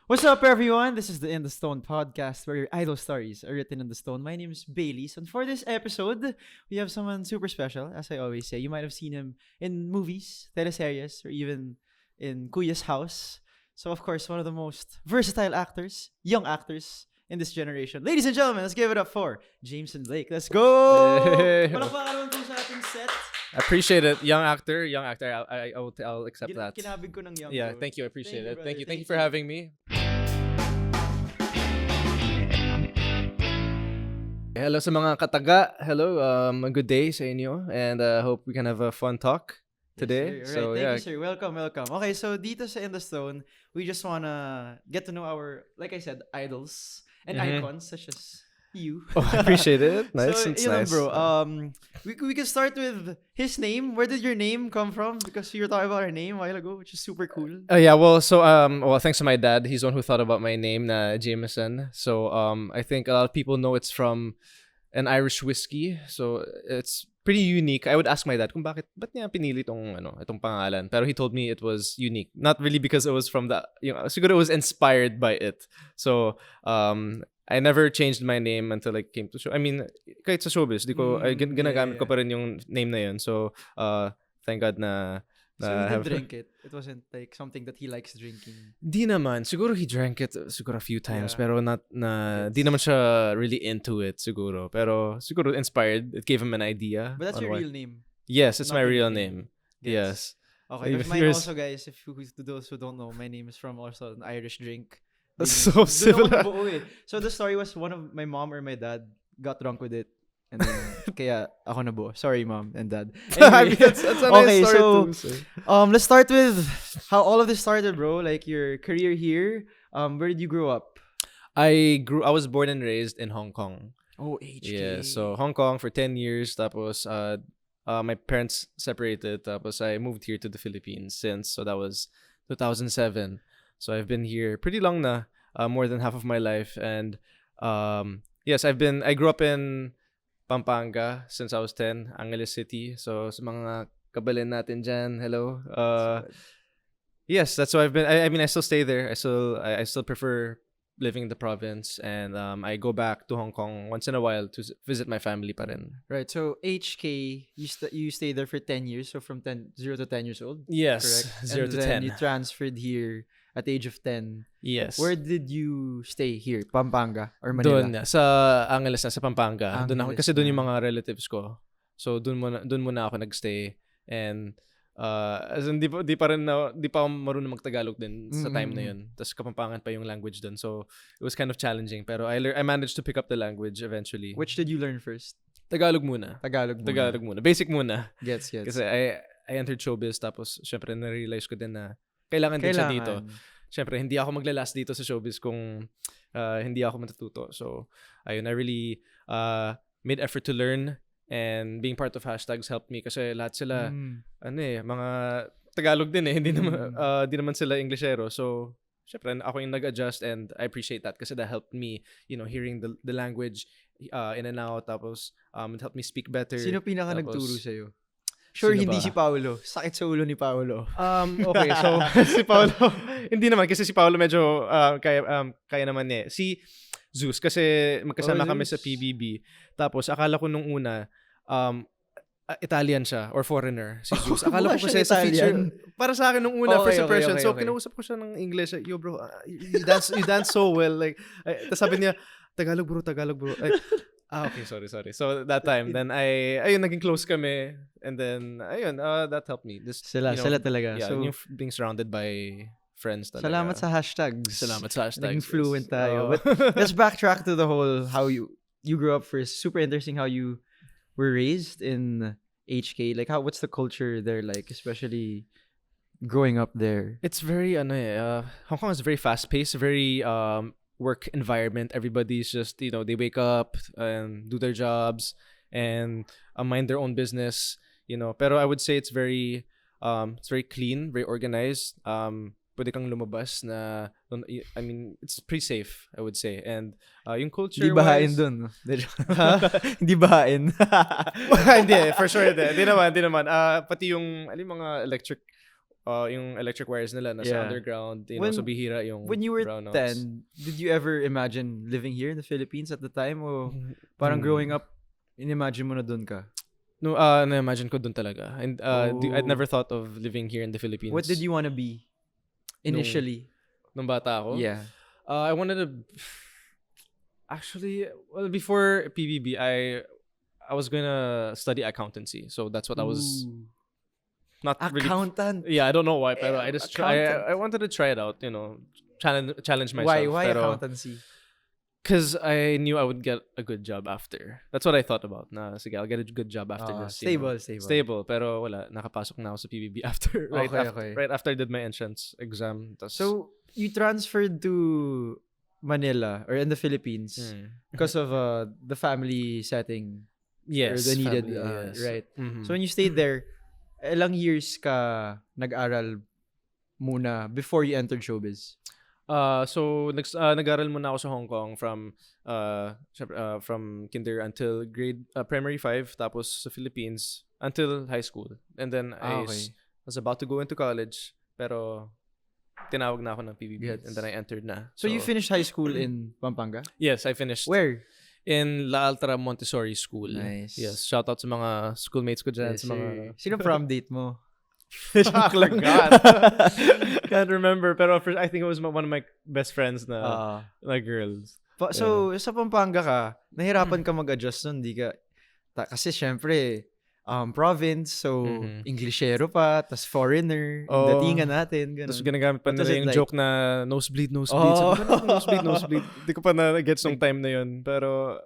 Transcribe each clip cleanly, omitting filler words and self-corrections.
What's up, everyone? This is the In the Stone podcast where your idol stories are written in the stone. My name is Bailey's, and for this episode, we have someone super special. As I always say, you might have seen him in movies, teleseries, or even in Kuya's house. So, of course, one of the most versatile actors, young actors in this generation. Ladies and gentlemen, let's give it up for Jameson Blake. Let's go! Hey. Palakpakan naman po sa ating set. I appreciate it. Young actor. I'll accept that. Kinabig ko ng young Yeah, bro. thank you. I appreciate it. brother. Thank you for having me. Hello sa mga kataga. Hello, a good day sa inyo. And hope we can have a fun talk today. Yes, sir. So, Alright, yeah. thank you, sir. Welcome. Okay, so dito sa In the Stone, we just wanna get to know our, like I said, idols and icons such as you. Oh, I appreciate it. Nice. So, It's yun lang, nice. bro. We can start with his name. Where did your name come from? Because you were talking about our name a while ago, which is super cool. Yeah, well, thanks to my dad. He's the one who thought about my name, Jameson. So, I think a lot of people know it's from an Irish whiskey. So, it's pretty unique. I would ask my dad kung ba't niya pinili itong pangalan. Pero he told me it was unique. Not really because it was from siguro it was inspired by it. So, I never changed my name until I came to show. I mean, kahit sa showbiz, ginagamit ko pa rin yung name na yun. So, thank God na So he didn't drink it. It wasn't like something that he likes drinking. Di naman. Siguro he drank it siguro a few times. Yeah. Pero di naman siya really into it siguro. Pero siguro inspired. It gave him an idea. But that's on your why. real name. Yes, it's Not my your real nickname. name. Yes. Okay, but If mine yours- also, guys, to those who don't know, my name is from also an Irish drink. That's so Doon ako similar. nabuo eh. So the story was one of my mom or my dad got drunk with it. And then, kaya ako nabuo. Sorry, mom and dad. I Anyway, mean, that's a nice okay, story so too, so. let's start with how all of this started, bro. Like your career here. Where did you grow up? I was born and raised in Hong Kong. Oh, HK. Yeah, so Hong Kong for 10 years. Tapos my parents separated. Tapos I moved here to the Philippines since. So that was 2007. So I've been here pretty long na, more than half of my life. And yes, I grew up in Pampanga since I was 10, Angeles City. So sa mga kabalin natin dyan, hello. Yes, that's why I've been. I mean, I still stay there. I still prefer living in the province, and I go back to Hong Kong once in a while to visit my family pa rin. Right. So HK, you stayed there for 10 years. So from 0 to 10 years old. Yes, Correct. 0 and to then 10. you transferred here at the age of 10. Yes. Where did you stay here? Pampanga or Manila? Doon sa Angeles na, sa Pampanga. Doon ako Angeles kasi doon yung na. mga relatives ko. So doon muna ako nagstay, and as in, di pa ako marunong magtagalog din sa time na yun. Tapos Kapampangan pa yung language doon. So it was kind of challenging, pero I managed to pick up the language eventually. Which did you learn first? Tagalog muna. Tagalog muna. Basic muna. Gets. Kasi I entered showbiz, tapos syempre na-realize ko din na kailangan din siya dito. Syempre, hindi ako maglalast dito sa showbiz kung hindi ako matututo. So, ayun, I really made effort to learn, and being part of hashtags helped me kasi lahat sila, mga Tagalog din eh. Hindi naman sila Englishero. So, syempre, ako yung nag-adjust, and I appreciate that kasi that helped me, hearing the language in and out. Tapos, it helped me speak better. Sino pinaka Tapos, nagturo sa'yo? Sure, sino hindi ba? si Paolo. Sakit sa ulo ni Paolo. Okay, so si Paolo, hindi naman kasi si Paolo medyo kaya naman niya. Si Zeus kasi magkasama kami sa Zeus. PBB. Tapos akala ko nung una Italian siya or foreigner, si Zeus. Akala ko kasi sa feature para sa akin nung una, first impression. So kinausap ko siya ng English. Yo bro, you dance so well. Like tapos sabi niya, Tagalog bro. Like, okay, sorry. So that time, then ayun, naging close kami, and then ayun, that helped me. Sila talaga. Yeah, So, yung being surrounded by friends talaga. salamat sa hashtags. Salamat sa hashtags. Naging fluent tayo. Oo. But let's backtrack to the whole how you grew up first. Super interesting how you were raised in HK. Like what's the culture there like, especially growing up there? It's very Hong Kong is very fast paced, very work environment. Everybody's just they wake up and do their jobs and mind their own business. Pero I would say it's very clean, very organized. Pwede kang lumabas na, I mean, it's pretty safe, I would say. And yung culture Hindi bahain wise, dun. Hindi bahain. hindi, for sure hindi. Hindi naman. Pati yung mga electric yung electric wires nila nasa Yeah. underground, you know, When- so bihira yung When you were brownouts. 10, did you ever imagine living here in the Philippines at the time? O parang growing up, inimagine mo na dun ka? No, na-imagine ko dun talaga. And I'd never thought of living here in the Philippines. What did you want to be initially? Nung bata ako? Yeah. I wanted to... Actually, well, before PBB, I was gonna study accountancy. So that's what I was... Ooh. Not really... Accountant. Yeah, I don't know why, pero I just Accountant. I wanted to try it out, you know, challenge myself. Why pero, accountancy? Because I knew I would get a good job after. That's what I thought about. Na, sige, I'll get a good job after this. you know. Stable. Pero wala, nakapasok na ako sa PBB after. Right after I did my entrance exam. So, you transferred to Manila or in the Philippines because of the family setting. Yes. Or the needed, family, yes. right? Mhm. So, when you stayed there, ilang years ka nag-aral muna before you entered showbiz? So nag-aral muna ako sa Hong Kong from kinder until grade primary 5, tapos sa Philippines until high school. And then I was about to go into college, pero tinawag na ako ng PBB. Yes. And then I entered na. So you finished high school in Pampanga? Yes, I finished. Where? In La Altra Montessori School. Nice. Yes, shout out sa mga schoolmates ko dyan. Yes, sa mga... Sino prom date mo? Can't remember, pero I think it was one of my best friends na girls. So, sa Pampanga ka, nahirapan ka mag-adjust nun, di ka... kasi syempre, province, so Englishero pa, tas foreigner, datingan natin, ganun. Tapos ginagamit pa What nila was it yung like? joke na nosebleed. Oh. Sabi ko, nosebleed. Hindi ko pa na-gets yung time na yun. Pero,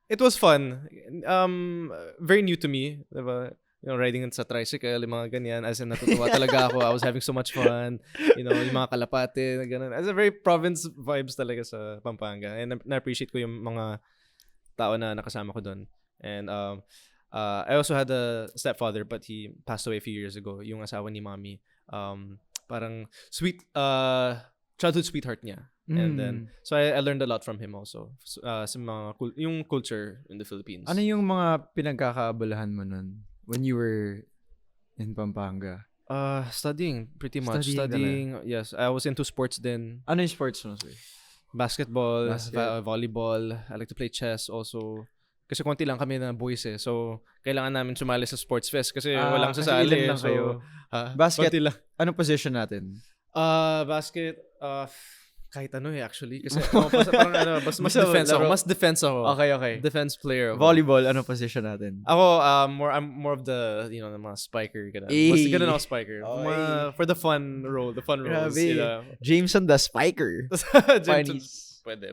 it was fun. Very new to me. Diba? You know, riding sa tricycle, yung mga ganyan. As in, natutuwa talaga ako. I was having so much fun. You know, yung mga kalapate, ganun. As a very province vibes talaga sa Pampanga. And na-appreciate ko yung mga tao na nakasama ko doon. And I also had a stepfather, but he passed away a few years ago. Yung asawa ni Mommy. Parang sweet, childhood sweetheart niya. And then, so I learned a lot from him also. Sa mga, yung culture in the Philippines. Ano yung mga pinagkakaabalahan mo nun when you were in Pampanga? Studying, pretty much. Studying, yes. I was into sports then. Ano yung sports mo, sir? Basketball, volleyball. I like to play chess also. Kasi konti lang kami na boys eh. So, kailangan namin sumali sa sports fest kasi walang sasali. Kasi lang kayo. Basket, konti lang. anong position natin? Basket, kahit ano eh actually. Kasi parang mas defense ako. Mas defense ako. Okay. Defense player ako. Volleyball, anong position natin? Ako, I'm more of the, you know, the mga spiker. Ganun. Mas ganun ako spiker. For the fun roles. Jameson the spiker. Jameson. Pwede.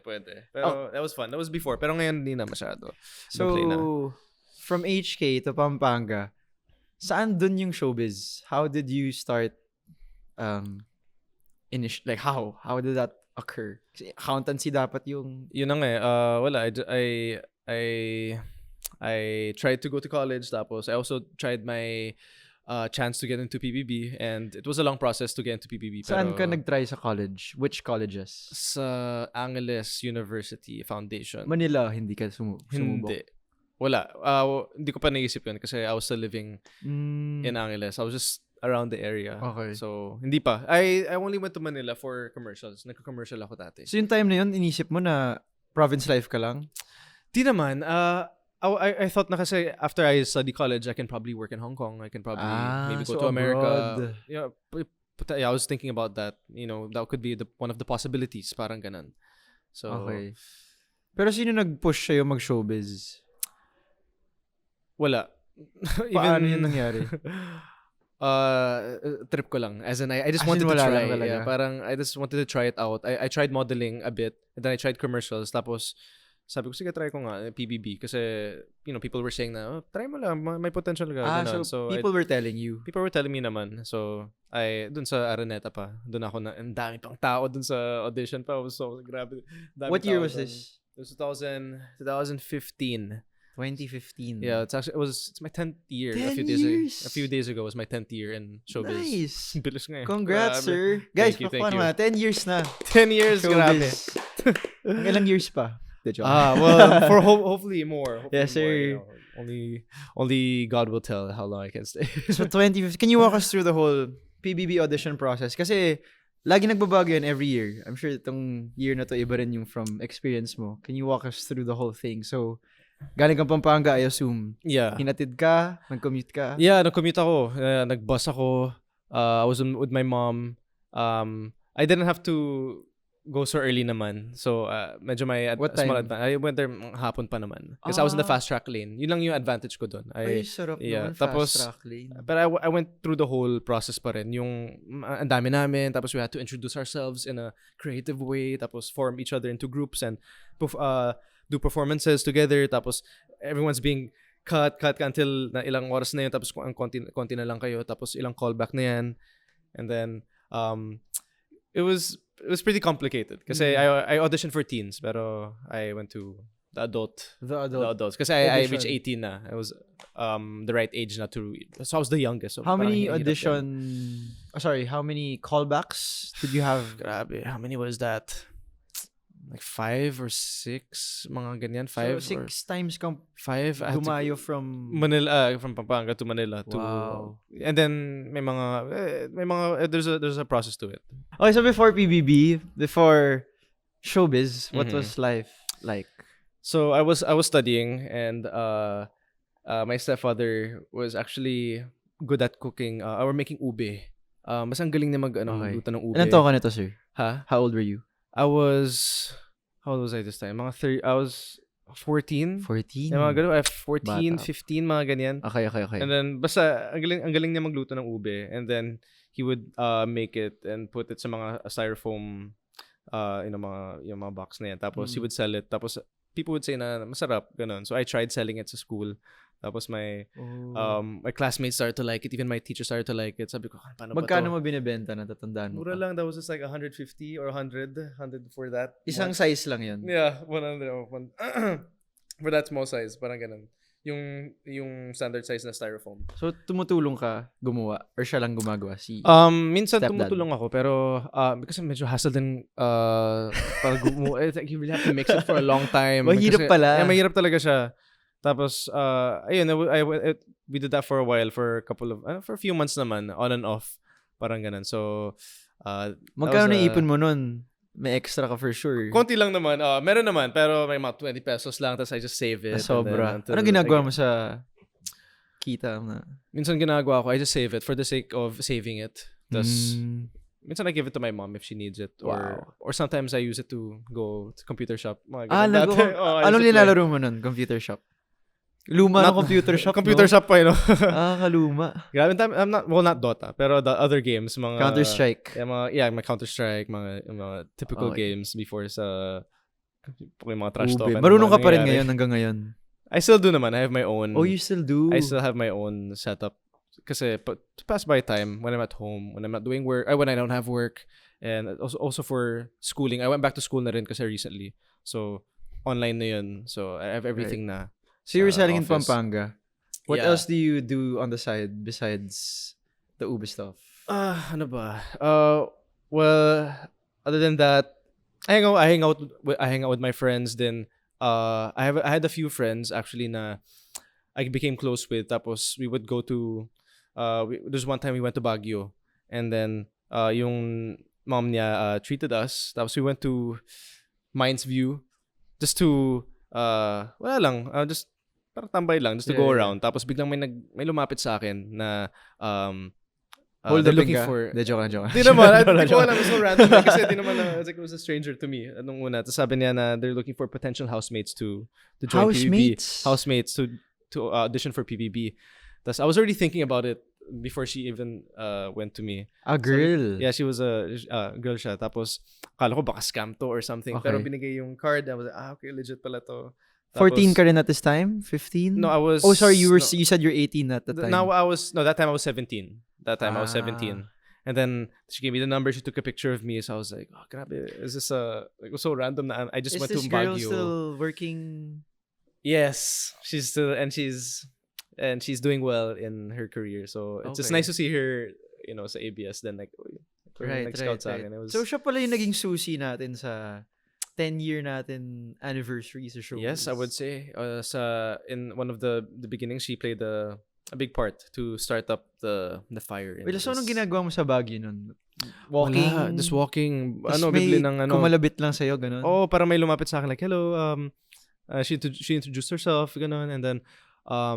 Pero that was fun. That was before. Pero ngayon hindi na masyado. So, from HK to Pampanga, saan dun yung showbiz? How did you start like how did that occur? Kasi accountancy dapat yung... Yun na nga eh. Wala. I tried to go to college. Tapos I also tried my chance to get into PBB. And it was a long process to get into PBB. Saan ka nag-try sa college? Which colleges? Sa Angeles University Foundation. Manila, hindi ka sumubok? Hindi. Wala. Hindi ko pa naisip yun kasi I was still living in Angeles. I was just around the area. Okay. So, hindi pa. I only went to Manila for commercials. Nagka-commercial ako dati. So, yung time na yun, inisip mo na province life ka lang? Di naman. I thought na kasi after I study college, I can probably work in Hong Kong. I can probably maybe go to America. Yeah, I was thinking about that. You know, that could be one of the possibilities. Parang ganun. So, okay. Pero sino nag-push sa'yo mag-showbiz? Wala. Paano yun nangyari? Trip ko lang. As in, I just wanted to try. Yeah, parang I just wanted to try it out. I tried modeling a bit. And then I tried commercials. Tapos, sabi ko, sige, try ko nga, PBB. Kasi, you know, people were saying na, try mo lang, may potential ka. So people were telling you? People were telling me naman. So, dun sa Araneta pa, dun ako na, ang dami pang tao dun sa audition pa. So, grabe. What year was this? It was 2015. 2015. Yeah, it's my 10th year. 10 years? A few days ago was my 10th year in showbiz. Nice. Bilis nga eh. Congrats, Grabe. sir. Guys, Thank you. naman, 10 years na. 10 years, grabe. Ang ilang years pa? Well, for hopefully more. Yes, sir. More, you know, only God will tell how long I can stay. So 2015. Can you walk us through the whole PBB audition process? Kasi lagi nagbabago yan every year. I'm sure itong year na to iba rin yung from experience mo. Can you walk us through the whole thing? So, galing kang Pampanga, I assume. Yeah. Hinatid ka? Nag-commute ka? Yeah, nag-commute ako. Nag-bus ako. I was with my mom. I didn't have to go so early naman. So, medyo may What small time? advantage. I went there hapon pa naman. Because I was in the fast track lane. Yun lang yung advantage ko doon. Ay, sarap naman. Tapos, fast track lane. but I went through the whole process pa rin. Yung ang dami namin. Tapos we had to introduce ourselves in a creative way. Tapos form each other into groups and do performances together. Tapos everyone's being cut until na ilang oras na yun. Tapos ang konti na lang kayo. Tapos ilang callback na yan. And then, it was pretty complicated kasi I auditioned for teens pero I went to the adults kasi I reached 18 na. I was the right age not to, so I was the youngest. So how many how many callbacks did you have? Grabe, how many was that? Like 5 or 6 mga ganyan. 5 so 6 times kang 5 gumayo from Manila, from Pampanga to Manila to wow. And then may mga there's a process to it. Okay, so before PBB, before showbiz, what was life like? So I was studying and my stepfather was actually good at cooking or making ube. Mas ang galing niya magluto ng ube. Ilan taon ka nito, sir? Ha? How old were you? How old was I this time? I was 14. 14? Yung mga ganun, 14, Bata. 15, mga ganyan. Okay. And then, basta, ang galing niya magluto ng ube. And then, he would make it and put it sa mga styrofoam, yung mga box na yan. Tapos, he would sell it. Tapos, people would say na masarap, ganun. So, I tried selling it sa school. Tapos, my classmates started to like it. Even my teachers started to like it. Sabi ko, paano ba to? Magkano mo binibenta na tatandaan mo? Mura lang. That was just like 150 or 100 for that. Isang size lang yun? Yeah, 100. For that small size, parang ganun. Yung standard size na styrofoam. So, tumutulong ka gumawa? Or siya lang gumagawa? Minsan stepdad. tumutulong ako, pero kasi medyo hassle din para gumawa. You really have to mix it for a long time. Mahirap pala. Yeah, mahirap talaga siya. Tapos, ayun, we did that for a while, for a few months naman, on and off. Parang ganun. So, magkano naipon mo nun? May extra ka for sure. Konti lang naman. Meron naman, pero may mga 20 pesos lang, tapos I just save it. Sobra. Anong ginagawa mo sa kita na? Minsan ginagawa ko, I just save it for the sake of saving it. Tapos, minsan I give it to my mom if she needs it. Or sometimes I use it to go to computer shop. Anong nilalaro mo nun? Computer shop? Luma na computer shop, computer shop pa, kaluma. Grabe, I'm not Dota, pero the other games, mga Counter-Strike. My Counter-Strike, mga typical games before sa mga trash talk. Marunong ka pa rin ngayon hanggang ngayon? I still do naman. I have my own. Oh, you still do? I still have my own setup. Kasi to pass by time when I'm at home, when I'm not doing work, when I don't have work, and also for schooling. I went back to school na rin kasi recently. So, online na yun. So, I have everything na. So you were selling in Pampanga. What Yeah. else do you do on the side besides the ube stuff? Ano ba? Well, other than that, I hang out with my friends. Then, I had a few friends actually na I became close with. Tapos we would go to. There's one time we went to Baguio, and then yung mom niya treated us. Tapos we went to Mines View, just to wala lang, just para tambay lang, just to go around. Tapos biglang may lumapit sa akin na Hold they're up looking ka? for. De, joke. Di naman, di ko alam, so random kasi di naman, it was a stranger to me nung una. Tapos sabi niya na they're looking for potential housemates to join PBB. Housemates to audition for PBB. Tapos I was already thinking about it before she even went to me. A girl? So, yeah, she was a girl siya. Tapos akala ko baka scam to or something. Okay. Pero binigay yung card. I was like, okay, legit pala to. 14 ka rin at this time? 15? No, I was. Oh, sorry, you said you're 18 at the time. That time I was 17. That time I was 17. And then she gave me the number. She took a picture of me. So I was like, oh, grabe. Is this it was so random na I just went to Baguio. Is this girl still working? Yes, she's still, and she's doing well in her career. So it's just nice to see her, sa ABS. Then Right. Akin. So siya pala yung naging susi natin sa 10-year natin anniversary sa show. Yes, I would say. In one of the beginnings, she played the a big part to start up the fire. Wait, so anong ginagawa mo sa Baguio nun? Walking? Wala, just walking. Tas Bibili may ng kumalabit lang sa'yo, ganun? Oh, parang may lumapit sa akin like, hello, she introduced herself, ganun, and then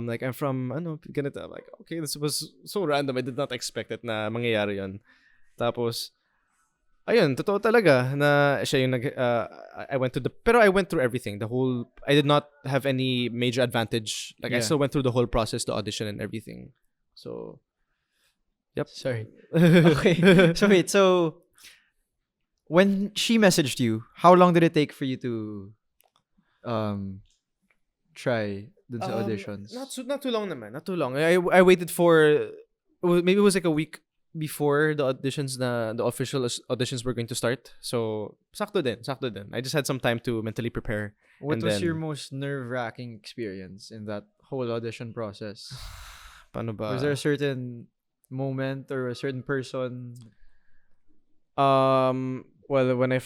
like, I'm from, ganito. I'm like, okay, this was so random. I did not expect it na mangyayari yun. Tapos, ayun, totoo talaga na siya yung pero I went through everything. I did not have any major advantage. Like, I still went through the whole process, the audition and everything. So, yep. Sorry. Okay. So when she messaged you, how long did it take for you to try dun sa auditions? Not too long naman. Not too long. I waited for, maybe it was like a week before the auditions the official auditions were going to start. So, sakto din. I just had some time to mentally prepare. What was your most nerve-wracking experience in that whole audition process? Paano ba? Was there a certain moment or a certain person? Well, when I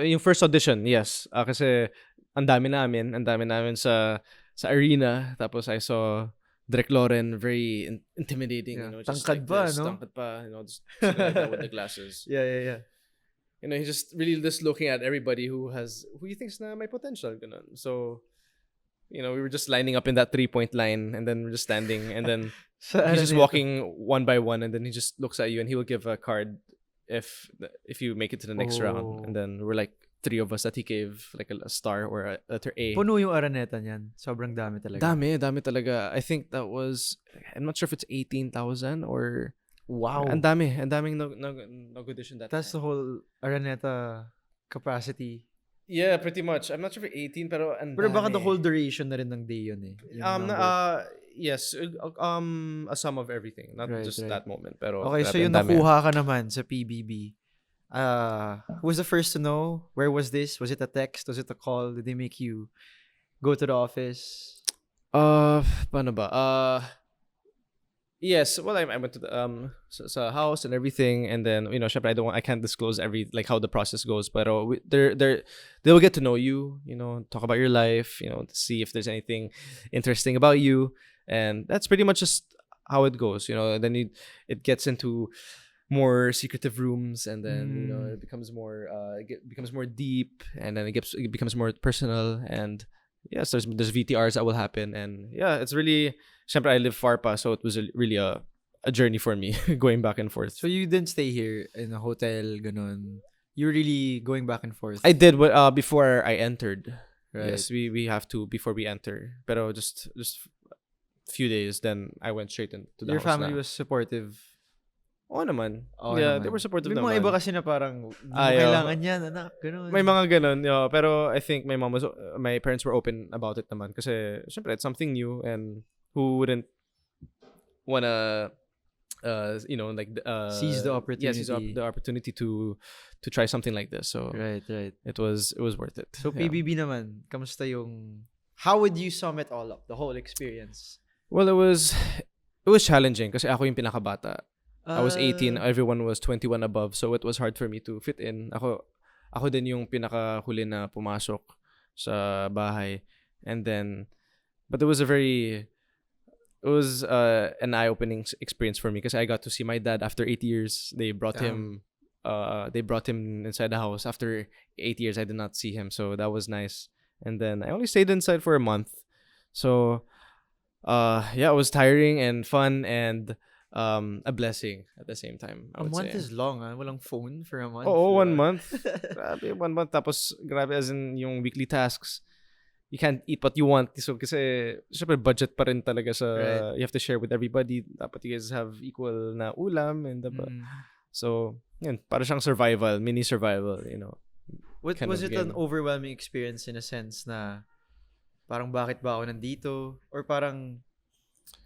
yung first audition, yes. Kasi ang dami namin sa arena. Tapos I saw Direk Loren, very intimidating. Yeah. Just Tangkad like pa, this, no? Tangkad pa, just like that with the glasses. Yeah. He's just really just looking at everybody who he thinks na may potential. Ganun. So, we were just lining up in that 3-point line, and then we're just standing, and then he's just walking one by one, and then he just looks at you, and he will give a card if you make it to the next round. And then we're like 3 of us that he gave like a star or a letter A. Puno yung Araneta niyan. Sobrang dami talaga. Dami talaga. I think that was, I'm not sure if it's 18,000 or... Wow. Ang daming nag-audition that That's the whole Araneta capacity. Yeah, pretty much. I'm not sure if 18, pero ang Pero baka dami. the whole duration na rin ng day yun eh. Yes, a sum of everything, not just that moment. Pero okay, so yung nakuha ka naman sa PBB. Who was the first to know? Where was this? Was it a text? Was it a call? Did they make you go to the office? Paano ba? Yes, well, I went to the sa house and everything, and then syempre I can't disclose how the process goes, but they'll get to know you, talk about your life, to see if there's anything interesting about you, and that's pretty much just how it goes, Then it gets into more secretive rooms, and then it becomes more becomes more deep, and then it becomes more personal, and yes, there's VTRs that will happen, and yeah, it's really. Siyempre, I live far pa, so it was really a journey for me, going back and forth. So you didn't stay here in a hotel, ganun? You were really going back and forth? I did, but before I entered. Right. Yes, we have to before we enter. Pero just few days, then I went straight into the house. Your family was supportive? Oo naman. Oo yeah, naman. They were supportive naman. May mga iba kasi na parang, kailangan yan, anak, ganun. May mga ganun, pero I think my parents were open about it naman. Kasi, syempre, it's something new, and who wouldn't wanna seize the opportunity. Yeah, seize the opportunity to try something like this. So right. It was worth it. So PBB naman, kamusta yung, how would you sum it all up, the whole experience? Well, it was challenging kasi ako yung pinakabata. I was 18, everyone was 21 above, so it was hard for me to fit in. Ako din yung pinakahuli na pumasok sa bahay, and then but it was an eye-opening experience for me because I got to see my dad after 8 years. They brought him inside the house after 8 years. I did not see him, so that was nice. And then I only stayed inside for a month, so it was tiring and fun and a blessing at the same time. A month is long, walang phone for a month. Oh, 1 month. Grabe, 1 month. Tapos grabe, as in yung weekly tasks. You can't eat what you want. So, kasi, syempre, budget pa rin talaga sa, right. You have to share with everybody. Dapat you guys have equal na ulam. And so, yun, para siyang survival, mini survival, Was it an overwhelming experience in a sense na parang bakit ba ako nandito? Or parang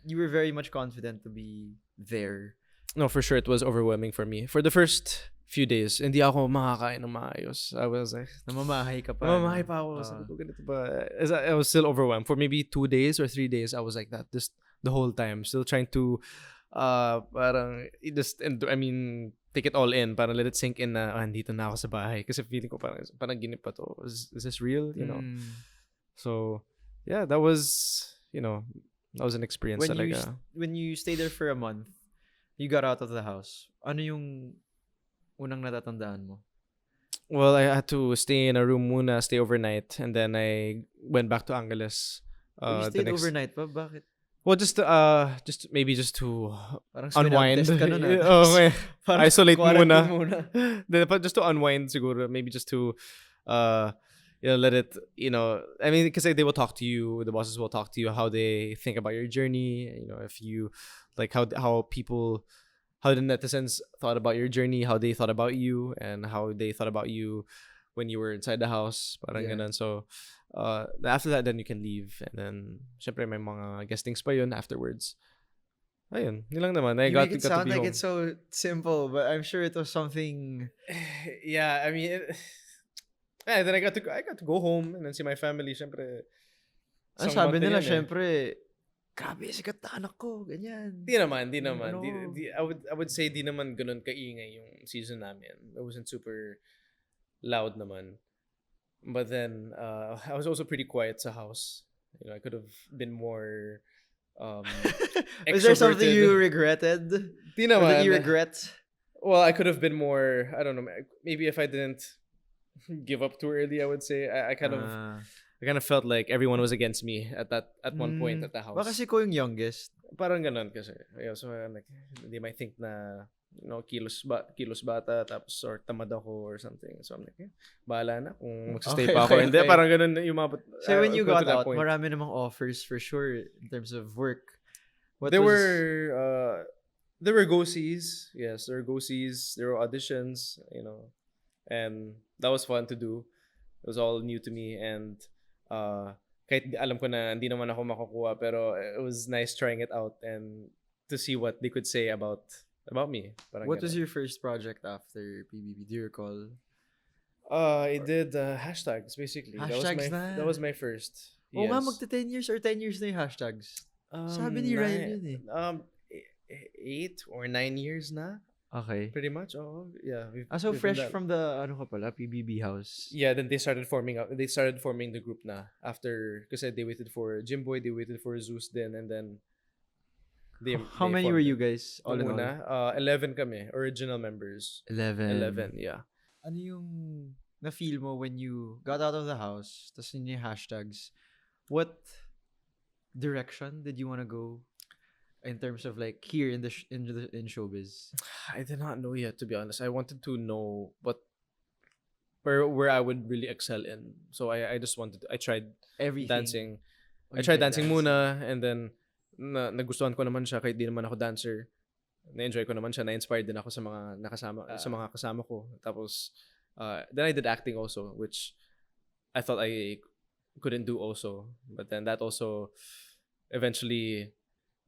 you were very much confident to be there? No, for sure, it was overwhelming for me. For the first few days, hindi ako makakain ng maayos. I was like, namamahay ka pa. Namamahay pa ako. Sabi ko, ganito ba? I was still overwhelmed. For maybe 2 days or 3 days, I was like that just the whole time. Still trying to, parang, take it all in. Parang let it sink in na, andito na ako sa bahay. Kasi feeling ko parang ginip pa to. Is this real? So, yeah, that was, That was an experience talaga. When you stay there for a month, you got out of the house. Ano yung unang natatandaan mo? Well, I had to stay in a room muna, stay overnight, and then I went back to Angeles. You stayed overnight pa? Bakit? Well, just maybe just to Parang unwind. test ka nun, Okay. Parang Isolate quarantine muna. But just to unwind siguro, maybe just to let it, I mean, because they will talk to you, the bosses will talk to you how they think about your journey, if you like how the netizens thought about your journey, how they thought about you, and how they thought about you when you were inside the house, parang ganun. So after that, then you can leave, and then syempre may mga guestings pa yun afterwards. Ayun, yun lang naman. You make it sound like it's so simple, but I'm sure it was something. Yeah, I mean, then I got to go home and then see my family. Syempre, Ang sabi nila, syempre, grabe, sikat na anak ko, ganyan. Di naman. Ano? I would say di naman ganun kaingay yung season namin. It wasn't super loud naman. But then, I was also pretty quiet sa house. I could have been more Is there something you regretted? Di naman. Or that you regret? Well, I could have been more, I don't know, maybe if I didn't give up too early, I would say. I kind of felt like everyone was against me at one point at the house. Baka kasi ko yung youngest. Parang ganun kasi. So like, they might think na kilos bata tapos or tamad ako or something. So I'm like, bahala na kung magstay pa ako. Hindi, parang ganun yung mga. So when you got out, marami namang offers for sure in terms of work. There were go-sees. Yes, there were go-sees. There were auditions, and that was fun to do. It was all new to me, and kahit alam ko na hindi naman ako makukuha, pero it was nice trying it out and to see what they could say about me. What was your first project after PBB? Do you recall? I did hashtags basically. Hashtags that was my first. Oo nga, magta 10 years or 10 years na yung hashtags. Sabi ni Ryan yun 8 or 9 years na. Okay. Pretty much, yeah. So fresh from the PBB house. Yeah, then they started forming the group na after, kasi they waited for Jimboy, they waited for Zeus then, and then How many were you guys all in all? 11 kami, original members. 11, yeah. Ano yung na-feel mo when you got out of the house, tas yun yung hashtags? What direction did you want to go in terms of like here in showbiz? I did not know yet, to be honest. I wanted to know where I would really excel in. So I tried everything. Dancing. I tried dancing muna, and then nagustuhan ko naman siya kahit di naman ako dancer. Na-enjoy ko naman siya, na-inspired din ako sa mga kasama ko. Tapos then I did acting also, which I thought I couldn't do also. But then that also eventually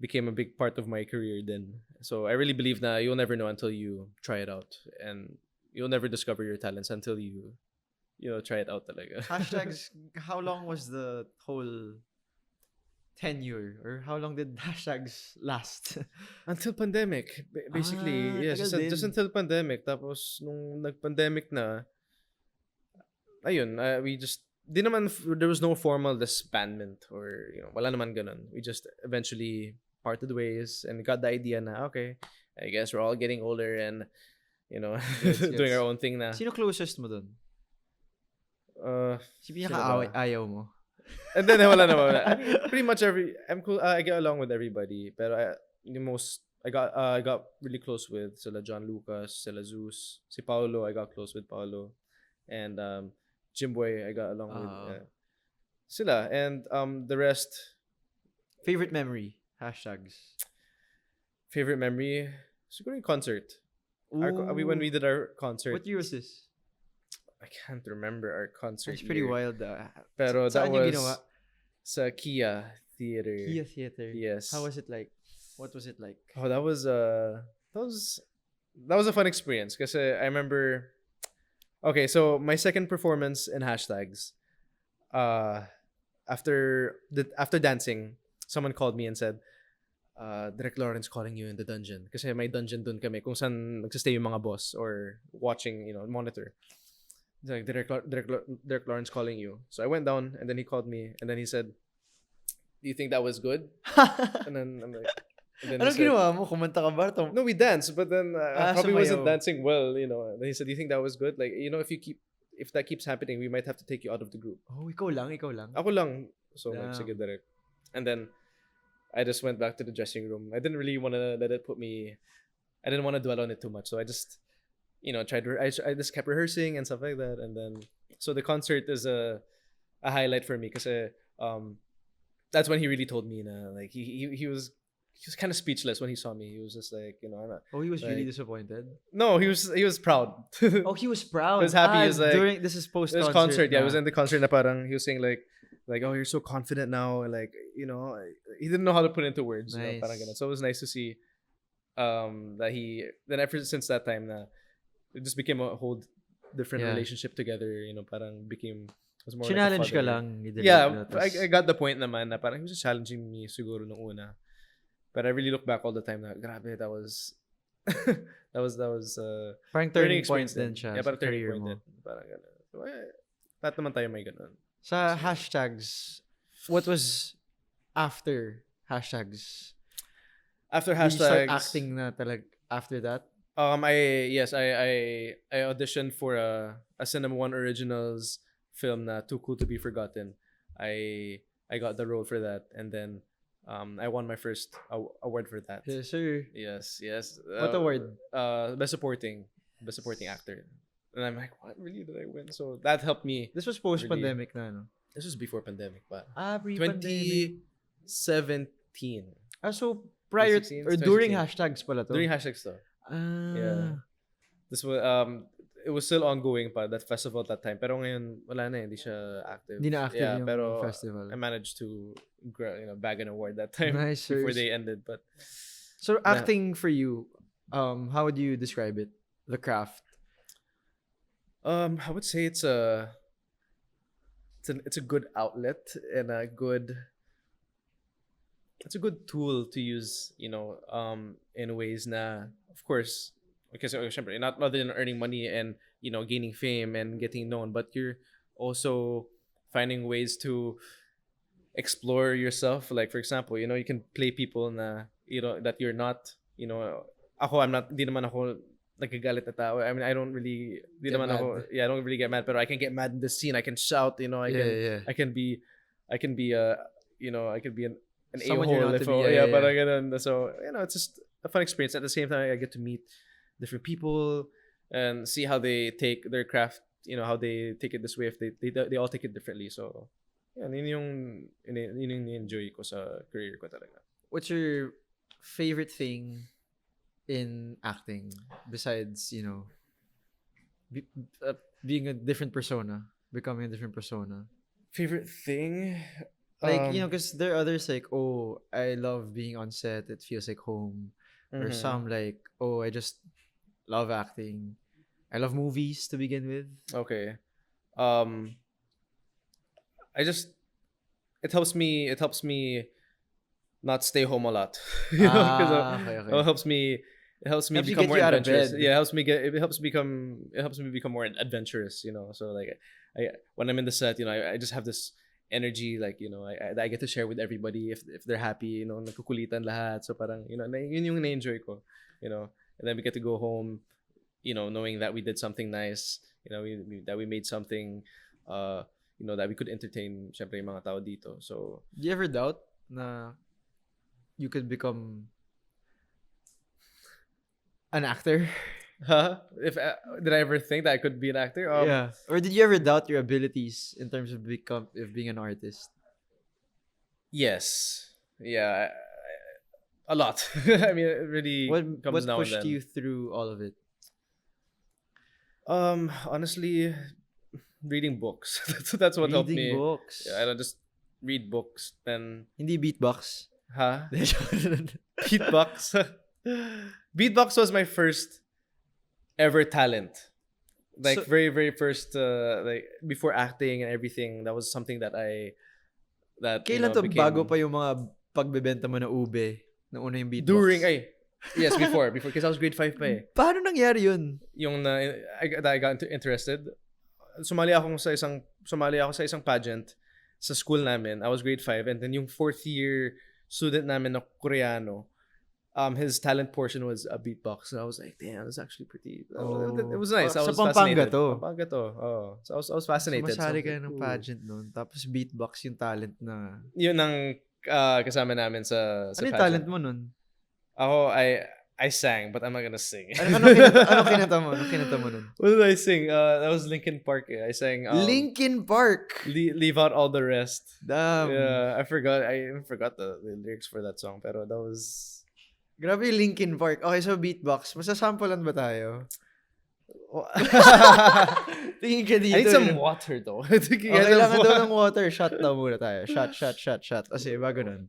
became a big part of my career then. So I really believe na you'll never know until you try it out, and you'll never discover your talents until you try it out talaga. Hashtags, how long was the whole tenure, or how long did hashtags last? Until pandemic, basically. Yes, just until pandemic. Tapos nung nag-pandemic na, ayun, we just there was no formal disbandment or wala naman ganun. We just eventually parted ways and got the idea na okay, I guess we're all getting older and doing our own thing na. Sino closest mo dun? Si pinaka-ayaw mo? And then wala naman. I mean, pretty much I'm cool. I get along with everybody, pero I got really close with sila John Lucas, sila Zeus, si Paolo. I got close with Paolo, and Jimboy, I got along with sila, and the rest. Favorite memory? Hashtags. Favorite memory? Siguro yung concert. When we did our concert. What year was this? I can't remember our concert. It's pretty wild. Pero that was sa Kia Theater. Kia Theater. Yes. How was it like? What was it like? Oh, that was a fun experience kasi I remember. Okay, so my second performance in hashtags, after dancing, someone called me and said, Direk Lawrence calling you in the dungeon. Kasi may dungeon dun kami kung saan nagsistay yung mga boss or watching, monitor. It's like, Direk Lawrence calling you. So I went down and then he called me and then he said, do you think that was good? And then I'm like, and then he Anong said, ginawa mo? Kumanta ka ba? no, we danced, but then I probably wasn't sumayaw. dancing well, you know. And then he said, do you think that was good? Like, you know, if that keeps happening, we might have to take you out of the group. Oh, ikaw lang. Ako lang. So, Damn. like, sige, direct. And then, I just went back to the dressing room. I didn't really want to let it I didn't want to dwell on it too much. So I just, you know, I just kept rehearsing and stuff like that. And then, so the concert is a highlight for me because that's when he really told me, like, he was kind of speechless when he saw me. He was just like, you know, I'm not, Oh, he was like, really disappointed. no, he was proud. Oh, he was proud. He was happy. He was like, during this is post This concert, yeah, it was in the concert na parang he was saying like, oh, you're so confident now, and like, you know, he didn't know how to put it into words. You know, Nice. parang ganun. So it was nice to see that then ever since that time na it just became a whole different Yeah. relationship together. You know, parang was more Challenge like a ka father. lang. Yeah, I got the point naman na parang he was just challenging me siguro nung una. But I really look back all the time na grabe, that was that was Parang learning turning experience point din siya Yeah, sa parang turning career point mo. din. Parang ganun. So, lahat naman tayo may ganun. Sa hashtags, what was after hashtags? After Did you start hashtags, acting na after that? I auditioned for a Cinema One Originals film na Too Cool to Be Forgotten. I got the role for that, and then I won my first award for that. Yes, sir. Yes. What award? Best supporting actor. And I'm like, what, really, did I win? So that helped me. This was post-pandemic na, no? This was before pandemic, but Pre-pandemic. 2017. So prior 2016, or during 2016. hashtags pala to? During hashtags though. Yeah. This was it was still ongoing pa that festival at that time. Pero ngayon wala na, hindi siya active. Hindi na active Yeah, yung pero festival. I managed to bag an award that time Nice, before sir. they ended. But So acting for you, how would you describe it? The craft. I would say it's a good outlet and it's a good tool to use, you know, in ways na, of course, because syempre, not other than earning money and, you know, gaining fame and getting known, but you're also finding ways to explore yourself. Like, for example, you know, you can play people na, you know, that you're not, you know, di naman ako nagagalit na tao. I mean, I don't really, Get mad. I don't really get mad, pero I can get mad in the scene. I can shout, you know, I can be you know, I could be an Someone you're a-hole not if to be, yeah. parang ganun. So, you know, it's just a fun experience. At the same time, I get to meet different people and see how they take their craft, you know, how they take it this way. If they all take it differently. So, yeah, yun yung enjoy ko sa career ko talaga. What's your favorite thing in acting besides, you know, being a different persona, becoming a different persona? Favorite thing? Like, you know, because there are others like, oh, I love being on set. It feels like home. Or some like, oh, I just love acting. I love movies to begin with. Okay. It helps me not stay home a lot. You know, 'cause, Okay. it helps me Helps you become get more you out of adventurous. bed. Yeah, it helps me become more adventurous, you know. So like when I'm in the set, you know, I just have this energy, like, you know, I get to share with everybody if they're happy, you know, nagkukulitan lahat. So parang, you know, yun yung na-enjoy ko, you know. And then we get to go home, you know, knowing that we did something nice, you know, that we made something, you know, that we could entertain syempre yung mga tao dito. So, Do you ever doubt na you could become an actor? if did I ever think that I could be an actor? Yeah. Or did you ever doubt your abilities in terms of being an artist? Yes. Yeah. A lot. I mean, it really What comes now and pushed then. you through all of it? Honestly, reading books. That's what helped me. Reading books. Yeah, I don't just read books. Then, Hindi beatbox. beatbox. Beatbox was my first ever talent. Like, So- very, very first. Like, before acting and everything, that was something that Kailan to bago pa yung mga pagbebenta mo na ube? Na una yung beatbox. Yes, before because I was grade 5 pa eh. Paano nangyari yun? Yung I got interested. Sumali ako sa isang pageant sa school namin. I was grade 5, and then yung 4th year student namin na Koreano, his talent portion was a beatbox. And I was like, damn, that's actually pretty. It was nice. I Sa was Pampanga fascinated. to. Pampanga to. Oh. So I was fascinated. Sumasali ka like, ng ooh. pageant noon. Tapos beatbox yung talent na... Yun ang kasama namin sa Ano yung pageant. talent mo nun? Ako, I sang, but I'm not gonna sing. Ano kinanta mo? Ano kinanta mo nun? What did I sing? That was Linkin Park. I sang Linkin Park! Leave Out All the Rest. Damn. Yeah, I even forgot the lyrics for that song. Pero that was... Grabe yung Linkin Park. Okay, so beatbox. Masasampulan ba tayo? Tingin ka dito. I need some water though. Okay, kailangan daw ng water. Shot daw muna tayo. Shot. Kasi bago nun.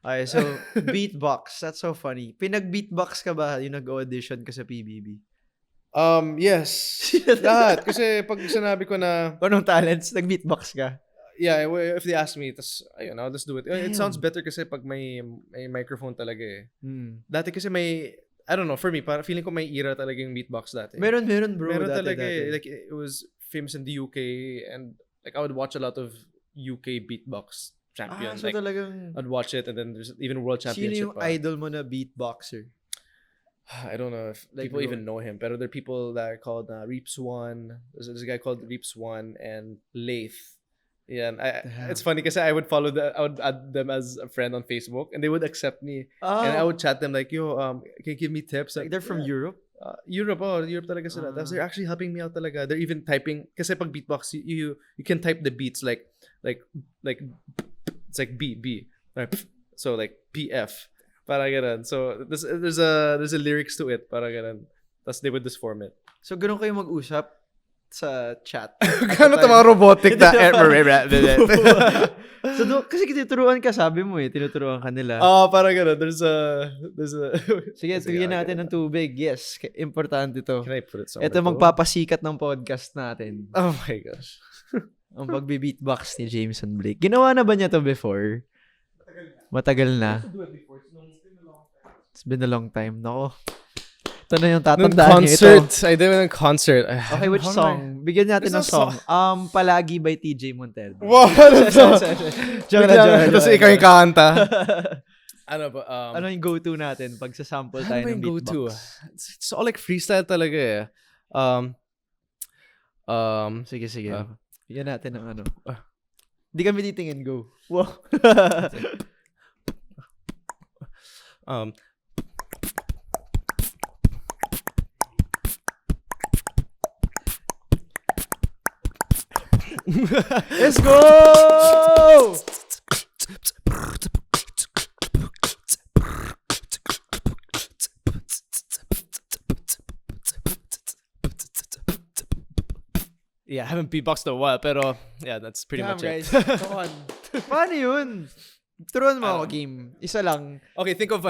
Okay, so beatbox. That's so funny. Pinag-beatbox ka ba yung nag-audition ka sa PBB? Yes. Lahat. Kasi pag sinabi ko na... Anong talents? Nag-beatbox ka? Yeah, if they ask me, tas, ayun, I'll just do it. Damn. It sounds better kasi pag may microphone talaga eh. Dati kasi may, I don't know, for me, para feeling ko may era talaga yung beatbox dati. Meron bro. Meron dati, talaga dati. eh. Like, it was famous in the UK, and like I would watch a lot of UK beatbox champions. So like, talagang... I'd watch it, and then there's even World Championship. Sino yung idol mo na beatboxer? I don't know if Like, people even know him, but there are people that are called Reeps One. There's a guy called Reeps One and Lath. Yeah, it's funny because I would add them as a friend on Facebook, and they would accept me, and I would chat them like, "Yo, can you give me tips?" Like they're from Europe. Europe talaga sila. They're actually helping me out talaga. They're even typing. Kasi pag beatbox, you can type the beats like it's like B, so like PF. Para ganun. So there's a lyrics to it. Para ganun. Tapos they would just form it. So ganun kayo mag-usap sa chat. Gano'n ito mga robotic na So kasi tinuturuan ka, sabi mo eh. Tinuturuan ka nila. Parang gano'n. There's a Sige, tuwian natin ng tubig. Yes, importante to. Can I put it somewhere? Ito magpapasikat ng podcast natin. Oh my gosh. Ang pagbe-beatbox ni Jameson Blake. Ginawa na ba niya to before? Matagal na. It's been a long time. Nako. Ito na yung tatandaan niyo. I did it in concert. Okay, which song? Bigyan natin ng song. Palagi by TJ Montero. Wow, ano to? Joke. Tapos ikaw yung kakanta. Ano ba? Ano yung go-to natin pag sa-sample tayo ng beatbox? It's all like freestyle talaga eh. Sige. Bigyan natin ng ano. Di kami titingin. Go. Wow. Let's go! Yeah, I haven't beatboxed in a while, pero yeah, that's pretty much it. Come on. Paano yun? Turuan mo ako game. Isa lang. Okay, think of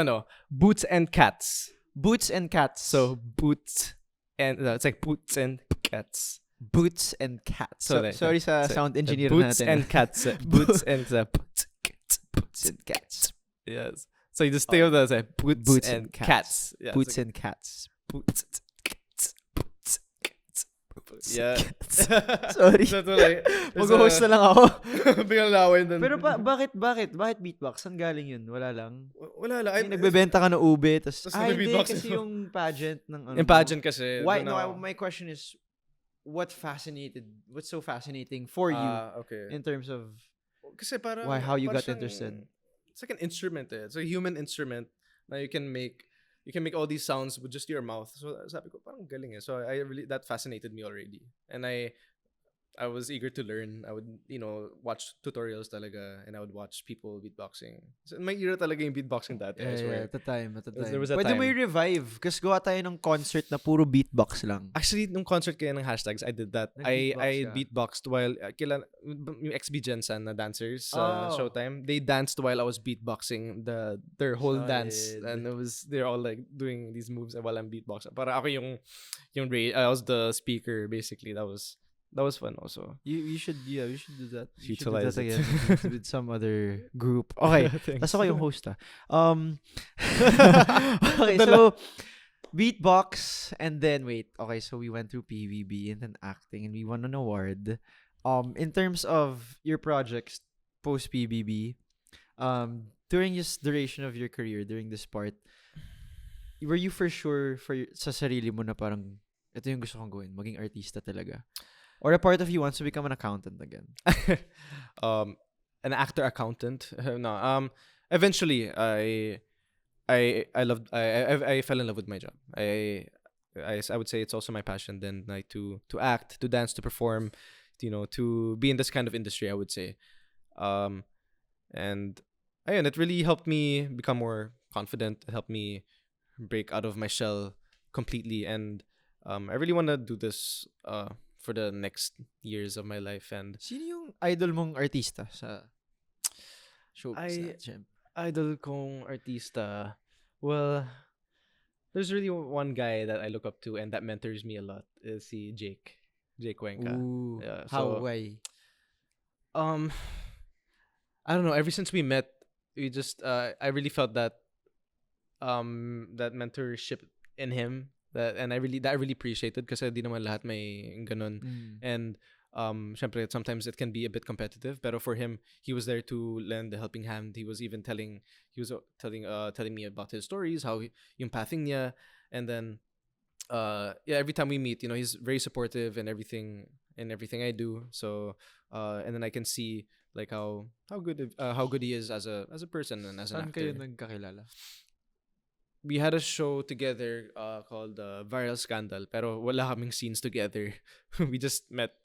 boots and cats. Boots and cats. So boots and it's like boots and cats. Boots and cats. So sorry sa sound engineer boots natin. And cats. Boots and boots and cats. Yes. So you just think of that as boots and cats. Yeah, boots and cats. Boots and cats. Yeah. Sorry. Mag-host na lang ako. Biglang laway doon. Pero bakit beatbox? Saan galing yun? Wala lang. Wala lang. Nagbebenta ka ng ube, tapos hindi beatbox kasi yung pageant ng ano. Yung pageant kasi. Why? No, my question is, what's so fascinating for you in terms of kasi para, how you got interested? It's like an instrument eh. It's a human instrument na you can make all these sounds with just your mouth. So sabi ko, parang galing eh. So that fascinated me already. And I was eager to learn. I would, watch tutorials talaga, and I would watch people beatboxing. So, may era talaga yung beatboxing dati, I swear. At the time. There was a Pwede time. mo i-revive. Kasi gawa tayo ng concert na puro beatbox lang. Actually, nung concert kaya ng hashtags, I did that. I beatboxed while, yung XB Jensen na dancers sa Showtime, they danced while I was beatboxing their whole dance. And they're all like doing these moves while I'm beatboxing. Para ako yung I was the speaker, basically. That was fun also. You should do that. You should do Utilize that again with some other group. Okay. Tapos ako yung host Okay, so beatbox and then okay, so we went through PVB and then acting and we won an award. In terms of your projects, post PBB, during this duration of your career, during this part, were you for sure sa sarili mo na parang ito yung gusto kong gawin, maging artista talaga? Or a part of you wants to become an accountant again? An actor accountant. No. Eventually, I fell in love with my job. I would say it's also my passion then, like to act, to dance, to perform, to be in this kind of industry, I would say. And ayun, it really helped me become more confident. It helped me break out of my shell completely, and I really want to do this for the next years of my life. And Sino yung idol mong artista sa showbiz? Idol kong artista, well, there's really one guy that I look up to and that mentors me a lot, is si Jake Cuenca. Ooh, Yeah, how? Why? I don't know, ever since we met, we just I really felt that that mentorship in him, and I really appreciated, kasi di naman lahat may ganun. And syempre sometimes it can be a bit competitive, pero for him, he was there to lend a helping hand. He was even telling me about his stories, how yung pathing niya, and then every time we meet, he's very supportive in everything I do. So and then I can see like how good he is as a person and as an actor. Saan kayo nagkakilala? We had a show together called Viral Scandal, pero wala kaming scenes together. We just met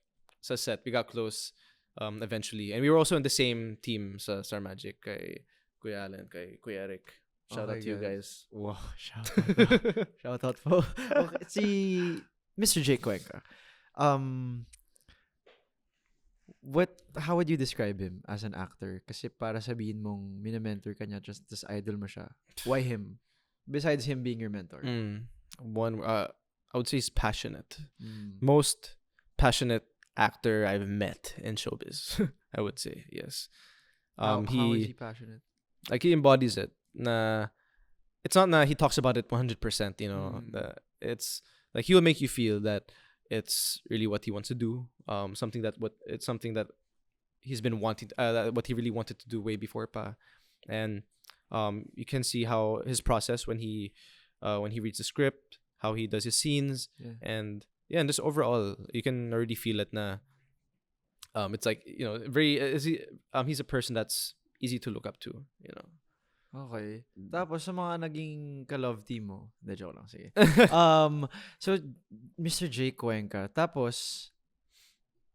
sa set. We got close eventually. And we were also in the same team sa Star Magic, kay Kuya Allen, kay Kuya Eric. Shout out to you guys. Wow, shout out. Shout out po. Okay, si Mr. Jake Cuenca. How would you describe him as an actor? Kasi para sabihin mong minamentor ka niya, just idol mo siya. Why him? Besides him being your mentor. One, I would say he's passionate. Most passionate actor I've met in showbiz. I would say, yes. How is he passionate? Like, he embodies it. It's not he talks about it 100%. It's like, he will make you feel that it's really what he wants to do. Something that he's been wanting. What he really wanted to do way before pa, and you can see how his process when he reads the script, how he does his scenes, and just overall you can already feel it na. It's like, he's a person that's easy to look up to. Okay. Tapos sa mga naging ka-love team mo, de joke lang, sige. So Mr. Jake Cuenca, tapos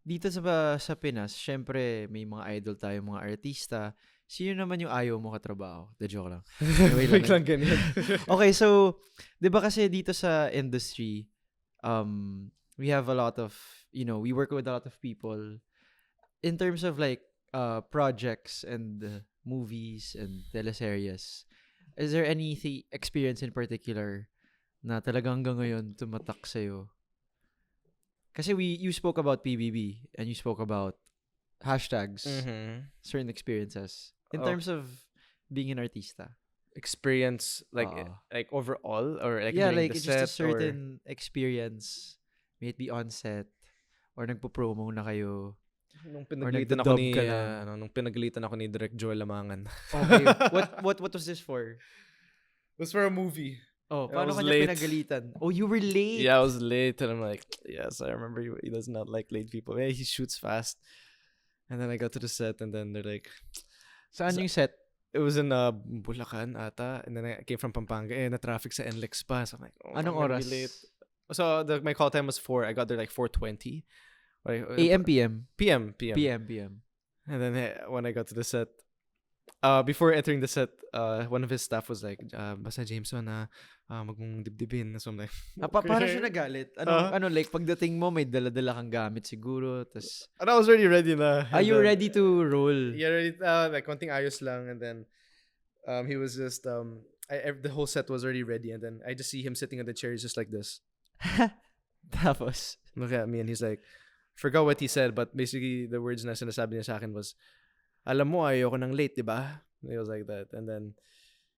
dito sa Pinas, syempre may mga idol tayo, mga artista. Sino naman yung ayaw mo katrabaho? De joke lang. Wait lang ganyan. Okay, so 'di ba kasi dito sa industry, we have a lot of, we work with a lot of people in terms of like projects and movies and teleseries. Is there any experience in particular na talagang hanggang ngayon tumatak sa'yo? Kasi you spoke about PBB and you spoke about hashtags, certain experiences. In terms of being an artista. Experience, like overall, or like yeah, during like the just set, a certain experience, may it be on set or nagpo-promo na kayo. Nung pinagalitan ako ni Direk Joel Lamangan. Okay. What was this for? It was for a movie. Oh, paano kanya pinagalitan? Oh, you were late. Yeah, I was late, and I'm like, yes, I remember he does not like late people. Yeah, he shoots fast. And then I got to the set, and then they're like, saan yung set? It was in Bulacan ata, and then I came from Pampanga. Na-traffic sa NLEX pa. So I'm like, anong oras? Late. So my call time was 4. I got there like 4:20. AM, PM? PM. And then when I got to the set, before entering the set, one of his staff was like, basta Jameson magmong dibdibin. So I'm like, okay. Paano siya nagalit? Like pagdating mo, may dala-dala kang gamit siguro. And I was already ready na. Are you ready to roll? Yeah, ready. Like konting ayos lang. And then he was just, the whole set was already ready. And then I just see him sitting on the chair just like this. Tapos? Look at me, and he's like, forgot what he said, but basically the words na sinasabi niya sa akin was, alam mo, ayoko nang late, diba? He was like that. And then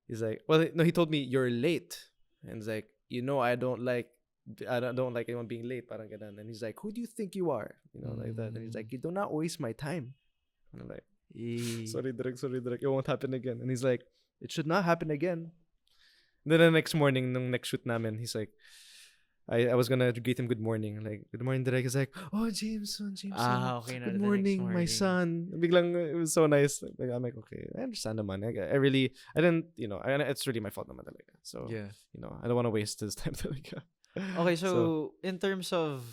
he's like, well, no, he told me, you're late. And he's like, I don't like anyone being late, parang ganun. And he's like, who do you think you are? Like that. And he's like, you do not waste my time. And I'm like, Sorry, Direk. It won't happen again. And he's like, it should not happen again. Then the next morning, nung next shoot namin, he's like, I was gonna greet him good morning. Like, good morning, Direk. He's like, oh, Jameson. Okay na. Good the morning, next my son. Biglang, it was so nice. Like, I'm like, okay, I understand naman. I didn't, it's really my fault naman talaga. So, Yeah. I don't want to waste his time talaga. Okay, so in terms of,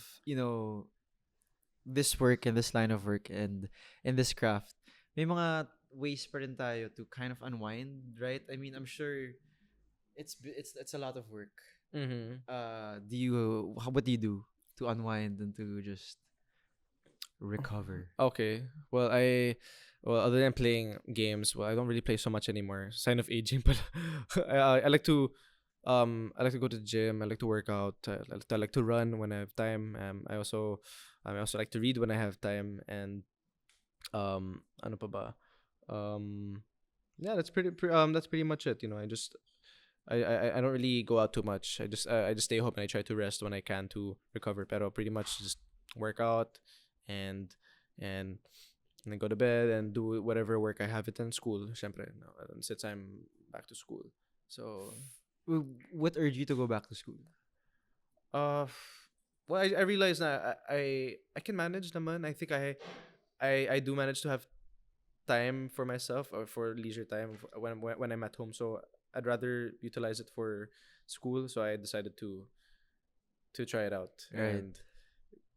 this work and this line of work and in this craft, may mga ways pa rin tayo to kind of unwind, right? I mean, I'm sure it's a lot of work. Mm-hmm. What do you do to unwind and to just recover? Okay. Well, other than playing games, I don't really play so much anymore. Sign of aging, but I like to go to the gym. I like to work out. I like to run when I have time. I also like to read when I have time. And ano pa ba? Yeah, that's pretty much it. I don't really go out too much. I just stay home and I try to rest when I can to recover. Pero pretty much just work out and then go to bed and do whatever work I have it in school. Syempre, no, since I'm back to school. So, What urged you to go back to school? well, I realized that I can manage naman. I think I do manage to have time for myself or for leisure time when I'm at home. So I'd rather utilize it for school. So I decided to try it out. Right. And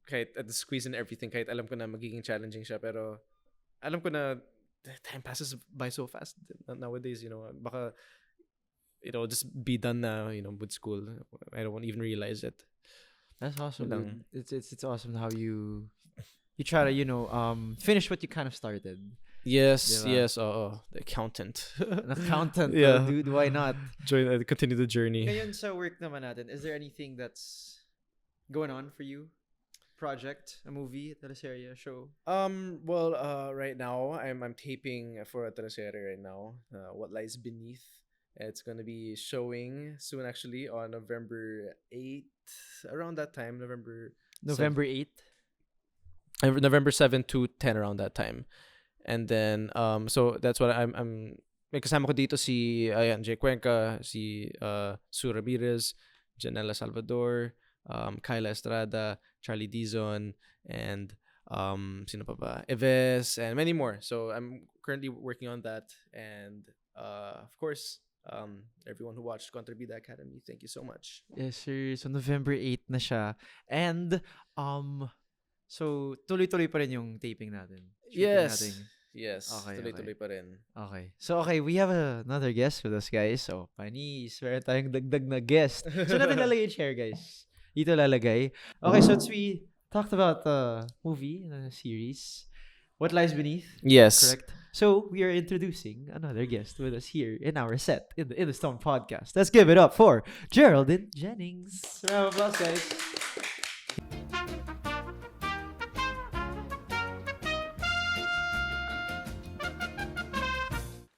kahit at the squeeze and everything, kahit alam ko na magiging challenging siya, pero alam ko na time passes by so fast nowadays. Baka just be done now. With school, I don't even realize it. That's awesome. Lang. Dude. It's awesome how you try to finish what you kind of started. Yes, Diba? yes. The accountant. An accountant, Yeah. dude. Why not? Continue the journey. Ngayon sa work naman natin, is there anything that's going on for you? Project, a movie, teleserye, a show? Well, right now I'm taping for a teleserye right now. What Lies Beneath. It's gonna be showing soon, actually, on November 8th, around that time. November 8th? November 7 to 10, around that time. And then so that's what I'm may kasama ko dito si Jay Cuenca, si Sue Ramirez, Janela Salvador, Kyla Estrada, Charlie Dizon, and sino pa ba? Eves, and many more. So I'm currently working on that, and of course, everyone who watched Contrabida Academy, thank you so much. Yes, sir. So November 8th na siya. And so tuloy-tuloy pa rin yung taping natin. Shooting natin. Yes. Okay, Tuloy-tuloy pa rin. Okay. So, we have another guest with us, guys. So, panis, meron tayong dagdag na guest. So, natin lalagay yung chair, guys. Dito lalagay. Okay, so we talked about the movie, the series, What Lies Beneath. Yes. Correct. So, we are introducing another guest with us here in our set, in the Stone Podcast. Let's give it up for Geraldine Jennings. Round of applause, guys.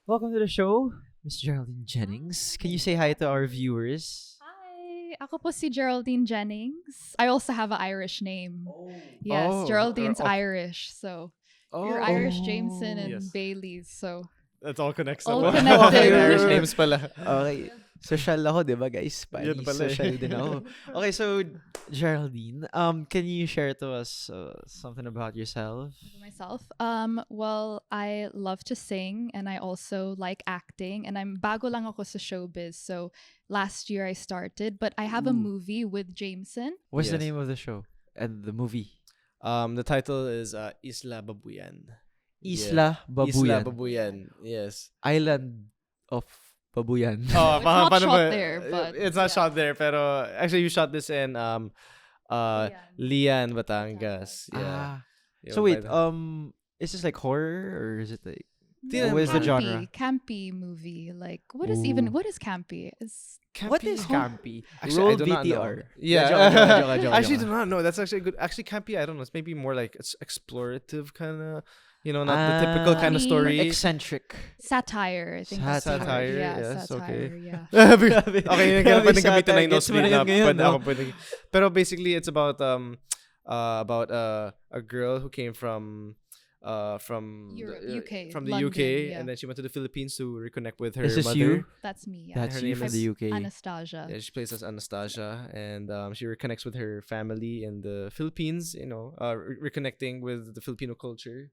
Welcome to the show, Miss Geraldine Jennings. Can you say hi to our viewers? Hi, ako po si Geraldine Jennings. I also have an Irish name. Yes, Geraldine's Irish. So you're Irish, Jameson, and Yes. Bailey's. So That's all connects. All naman. connected. Irish names pala. Okay. Social ako, di ba, guys? Yun pala eh. Social din ako. Okay, so Geraldine, can you share to us something about yourself? myself, well, I love to sing and I also like acting. And I'm bago lang ako sa showbiz. So last year I started, but I have a movie with Jameson. What's the Yes. name of the show and the movie? The title is Isla Babuyan. Isla Babuyan. Isla Babuyan. Yes. Island of Babuyan. Oh, It's not paano shot ba- there, but it's not yeah. shot there, pero actually you shot this in Lian, Batangas. Yeah. Ah. Yung So wait, by the- is this like horror or is it like Tina, what is the genre? Campy movie. Like, what is campy? Is What is Campy? campy? Actually, Roll I do not know. VTR. Yeah, joke. actually, do not know. That's actually good. Actually, campy. I don't know. It's maybe more like it's explorative kind of. Not the typical kind of Funny. story. Eccentric. satire. I think that's the word. Satire, Yeah, yes, satire. okay. Yeah. Okay, nagkala Grabe, pwedeng gamitin na satire. yung Gets mo nosebleed na na. yun ngayon, Pwede no? ako pwedeng. Pero basically, it's about a girl who came from from Europe, the, UK, from the London, UK, yeah. and then she went to the Philippines to reconnect with her Is this mother. you? That's me. Yeah. That's Her you name from is the UK. Anastasia. Yeah, she plays as Anastasia, and she reconnects with her family in the Philippines. Reconnecting with the Filipino culture,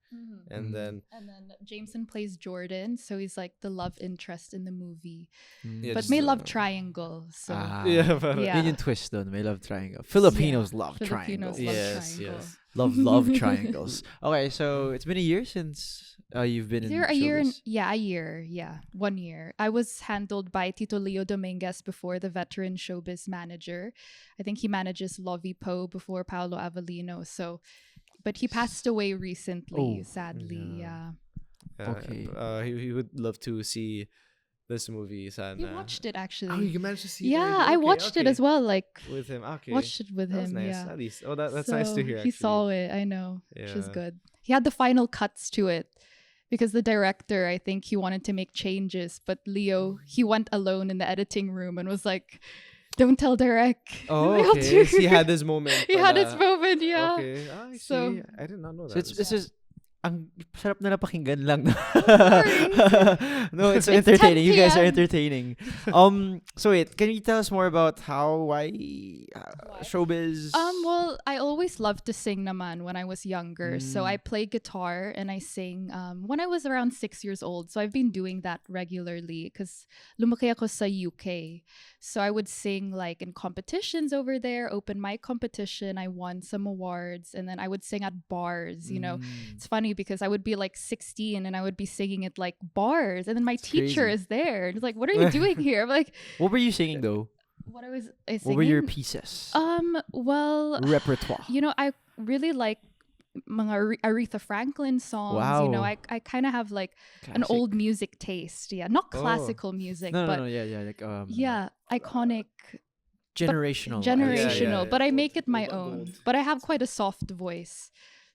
and then And then Jameson plays Jordan, so he's like the love interest in the movie. yeah, But just, may love triangle. So yeah, parang- Yeah. Yun yung twist dun. May love triangle. Filipinos love Filipinos triangles. love Yes, triangle. yes. Love triangles. Okay, so it's been a year since you've been in There a year showbiz. a year. Yeah, 1 year. I was handled by Tito Leo Dominguez before, the veteran showbiz manager. I think he manages Lovey Poe before Paolo Avellino. So, but he passed away recently, Oh, sadly. Yeah. Okay. He would love to see this movie. Sana. He watched it Oh, actually. you managed to see it Yeah, already? I Okay, watched it okay. as well. Like With him. Okay. watched it with That was him. nice. Yeah. At least. Oh, that's nice to So hear. He Actually. saw it. I know, which is Yeah. good. He had the final cuts to it because the director, I think, he wanted to make changes, but Leo, he went alone in the editing room and was like, "Don't tell Derek." Oh, I'll okay. do So he it." had his moment. He had his pala. moment. Yeah. Okay. I see. So- I did not know that. So this is ang sarap na pakinggan lang. worries. No, it's It's entertaining. 10 You guys are PM. entertaining. So wait, can you tell us more about why showbiz? Well, I always loved to sing naman when I was younger. So I play guitar and I sing when I was around 6 years old. So I've been doing that regularly because lumaki ako sa UK. So I would sing like in competitions over there, open mic competition. I won some awards, and then I would sing at bars. It's funny because I would be like 16 and I would be singing at like bars, and then my teacher crazy. is there. And it's like, "What are you doing here?" I'm like, What were you singing though? "What I was singing." What were your pieces? Well, Repertoire. I really like mga Aretha Franklin songs. Wow. I kind of have like an Classic. old music taste. Yeah, not Oh. classical music, No, but yeah, like yeah, iconic, generational. generational. yeah. But I make it my Gold. own. But I have quite a soft voice.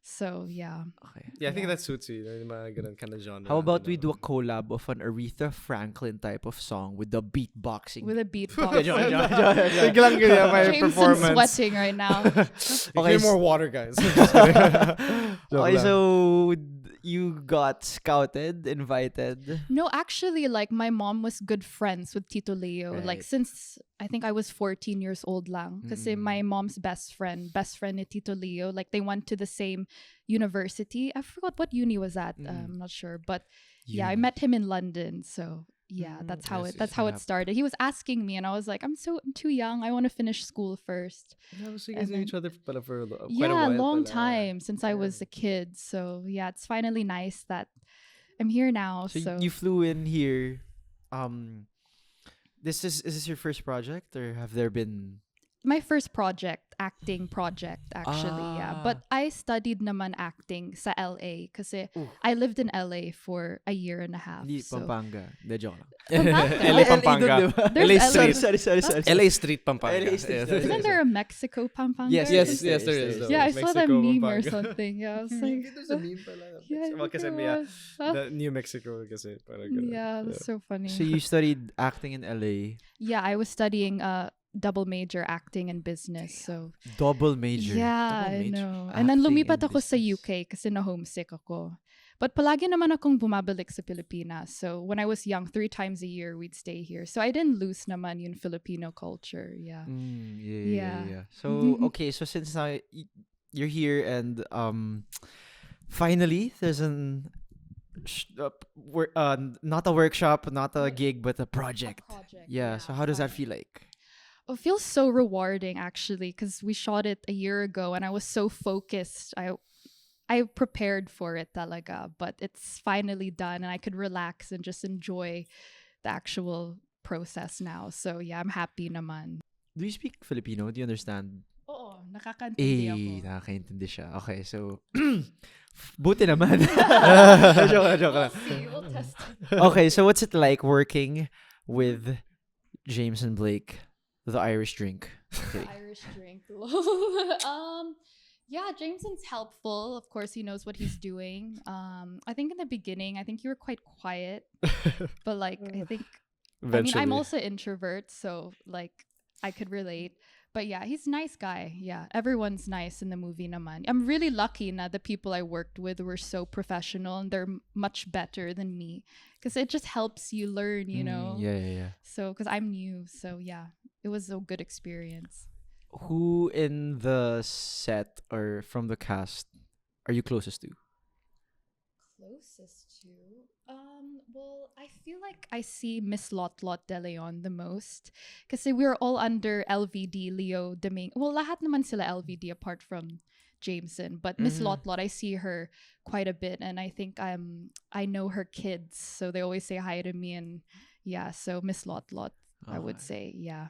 So yeah. Okay. Yeah, I think Yeah. that suits you. Yung mga ganun kind of genre. How about we do a collab of an Aretha Franklin type of song with the beatboxing? With a beatbox. Biglang ganyan may Jameson's performance. sweating right now. Okay, more water, guys. Okay, so you got scouted, invited. No, actually, like my mom was good friends with Tito Leo. Like Right. since I think I was 14 years old lang. Kasi my mom's best friend ni Tito Leo, like they went to the same university. I forgot what uni was at. I'm not sure, but yeah, I Uni. met him in London. So yeah, that's how yes, that's yes, how it started. He was asking me, and I was like, I'm too young. I want to finish school first. Yeah, so you And guys knew then- each other pala for quite a Yeah, while. long pala. time since I was a kid. So yeah, it's finally nice that I'm here now. So, So, you flew in here. Is this your first project, or have there been? my first acting project actually, yeah. Ah. But I studied naman acting sa LA kasi Ooh. I lived in LA for a year and a half. Hindi, So. Pampanga. De, joke lang. Pampanga? LA Pampanga. There's LA LA. Street. Sorry. LA Street Pampanga. LA Street. Yes. Isn't there a Mexico Pampanga? Yes, Yes, there there is. is. though. Yeah, I saw that Mexico, meme or Pampanga. something. Yeah, I was like, There's a meme pala. yeah, Well, kasi there yeah, was. Huh? the New Mexico kasi. Parang ganun. Yeah, that's so funny. So you studied acting in LA. Yeah, I was studying double major acting and business. So Double major. yeah, Double I major. know. And then Acting lumipat and ako sa business. UK kasi na-homesick ako. But palagi naman akong bumabalik sa Pilipinas. So when I was young, 3 times a year, we'd stay here. So I didn't lose naman yung Filipino culture. Yeah. Yeah. So okay, so since now you're here and finally there's not a workshop, not a gig, but a project. Yeah. So how does that feel like? It feels so rewarding actually because we shot it a year ago and I was so focused. I prepared for it talaga, but it's finally done and I could relax and just enjoy the actual process now. So yeah, I'm happy naman. Do you speak Filipino? Do you understand? Oo, nakakaintindi ako. Nakakaintindi siya. Okay, so buti naman. Joke lang. We'll test it. Okay, so what's it like working with Jameson Blake, the Irish drink? Okay. Irish drink. Yeah, Jameson's helpful. Of course, he knows what he's doing. I think in the beginning, I think you were quite quiet, but like I think I mean, I'm Eventually. also introvert, so like I could relate. But yeah, he's a nice guy. Yeah, everyone's nice in the movie naman. I'm really lucky na the people I worked with were so professional and they're much better than me because it just helps you learn, you know. Yeah. So because I'm new, so yeah, it was a good experience. Who in the set or from the cast are you closest to? Closest to well, I feel like I see Miss Lot Lot De Leon the most kasi we're all under LVD Leo Domingue. Well, lahat naman sila LVD apart from Jameson, but Miss Lot Lot, I see her quite a bit, and I think I know her kids, so they always say hi to me, and yeah, so Miss Lot Lot, I would say, yeah.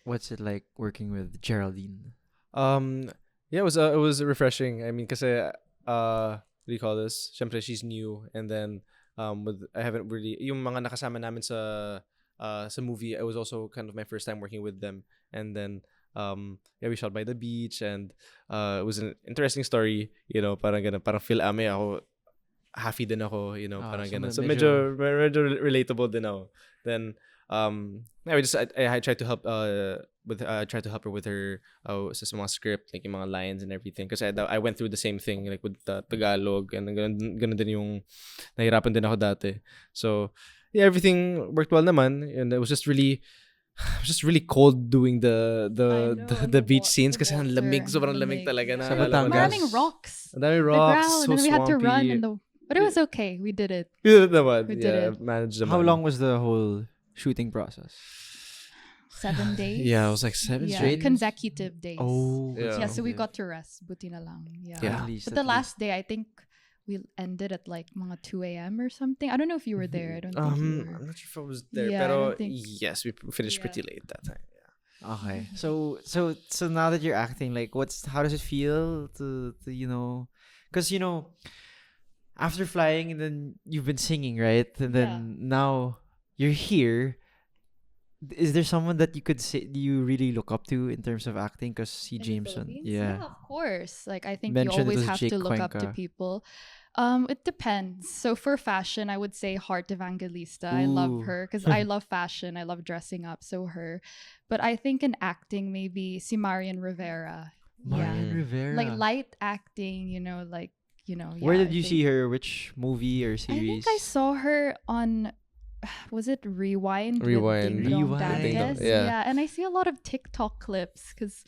What's it like working with Geraldine? Yeah, it was refreshing. I mean, kasi what do you call this? Syempre, she's new, and then I haven't really yung mga nakasama namin sa movie. It was also kind of my first time working with them, and then yeah, we shot by the beach, and it was an interesting story. You know, parang ganun, parang feel ame ako, happy din ako. You know, parang so ganun. So medyo- medyo relatable din ako. Then yeah, I tried to help try to help her with her sa mga script, like yung mga lines and everything, because I went through the same thing like with Tagalog, and ganun din yung nahirapan din ako dati. So yeah, everything worked well naman, and it was just really cold doing the beach scenes kasi ang lamig, sobrang lamig talaga na. Sa Batangas. Maraming rocks. Ang daming The rocks, ground, so and we had to run swampy. but it was okay. We did it. Yun naman. We did Yeah, it. managed naman. How long was the whole shooting process? 7 days. Yeah, it was like 7 Yeah, straight. consecutive days. Oh, Yeah. Yeah, so we got to rest. Buti na lang. Yeah. Yeah. At least, But the at last day, I think we ended at like mga 2 a.m. or something. I don't know if you were there. I don't think you were. I'm not sure if I was there, Yeah, I pero don't think- yes, we finished Yeah. pretty late that time. Yeah. Okay. So now that you're acting, like, how does it feel to because after flying and then you've been singing, right? And then now you're here. Is there someone that you could say you really look up to in terms of acting? Because In the Jameson, Philippines? yeah. Of course. Like I think Mentioned it you always was have Jake to look up to Cuenca. people. It depends. So for fashion, I would say Heart Evangelista. I Ooh. love her because I love fashion. I love dressing up. So her. But I think in acting, maybe si Marian Rivera. Marian Yeah. Rivera. Like light acting, Where yeah, did I you think- see her? Which movie or I series? think I saw her on, was it Rewind? Rewind. With Ding Dong Rewind. Ding Dong, Dantes? yeah. And I see a lot of TikTok clips because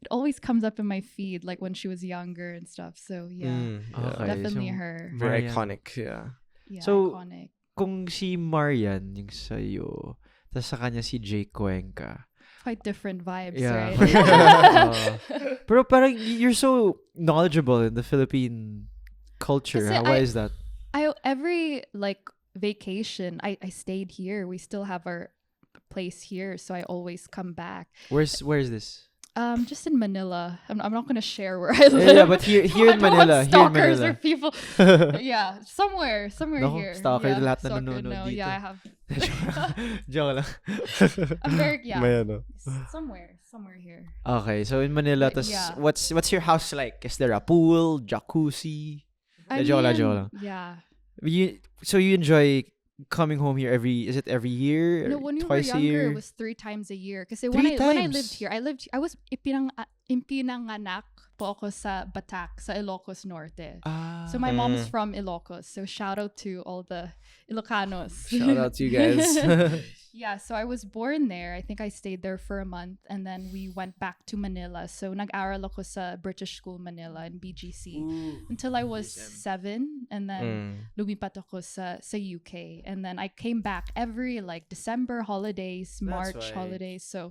it always comes up in my feed, like when she was younger and stuff. So yeah, Okay. definitely so her. Very Marian. iconic, yeah. Yeah, So, iconic. Kung si Marian yung sa'yo, tas sa kanya si Jake Cuenca. Quite different vibes, Yeah. right? Pero parang you're so knowledgeable in the Philippine culture. Kasi Why is that? Every like vacation, I stayed here. We still have our place here, so I always come back. Where is this? Just in Manila. I'm not gonna share where I live. Yeah, but here I in don't want Manila, here in stalkers Manila. or people. Yeah, somewhere Naku, here. stalker yeah, lahat na stalker, nanonood no, dito. yeah, I have. Joke lang. I'm very May ano. somewhere here. Okay, so in Manila, tas Yeah. what's your house like? Is there a pool, jacuzzi? Joke lang. Yeah. So you enjoy coming home here is it every year? No, when we were Twice a younger, year? it was 3 times a year. Kasi Three when I times? lived here, I was impinanganak po ako sa Batak, sa Ilocos Norte. Ah. So my mom's from Ilocos. So shout out to all the Ilocanos. Shout out to you guys. Yeah, so I was born there. I think I stayed there for a month, and then we went back to Manila. So nag-aral ako sa British School Manila in BGC until I was 7, and then lumipat ako sa UK, and then I came back every like December holidays, March why. holidays. So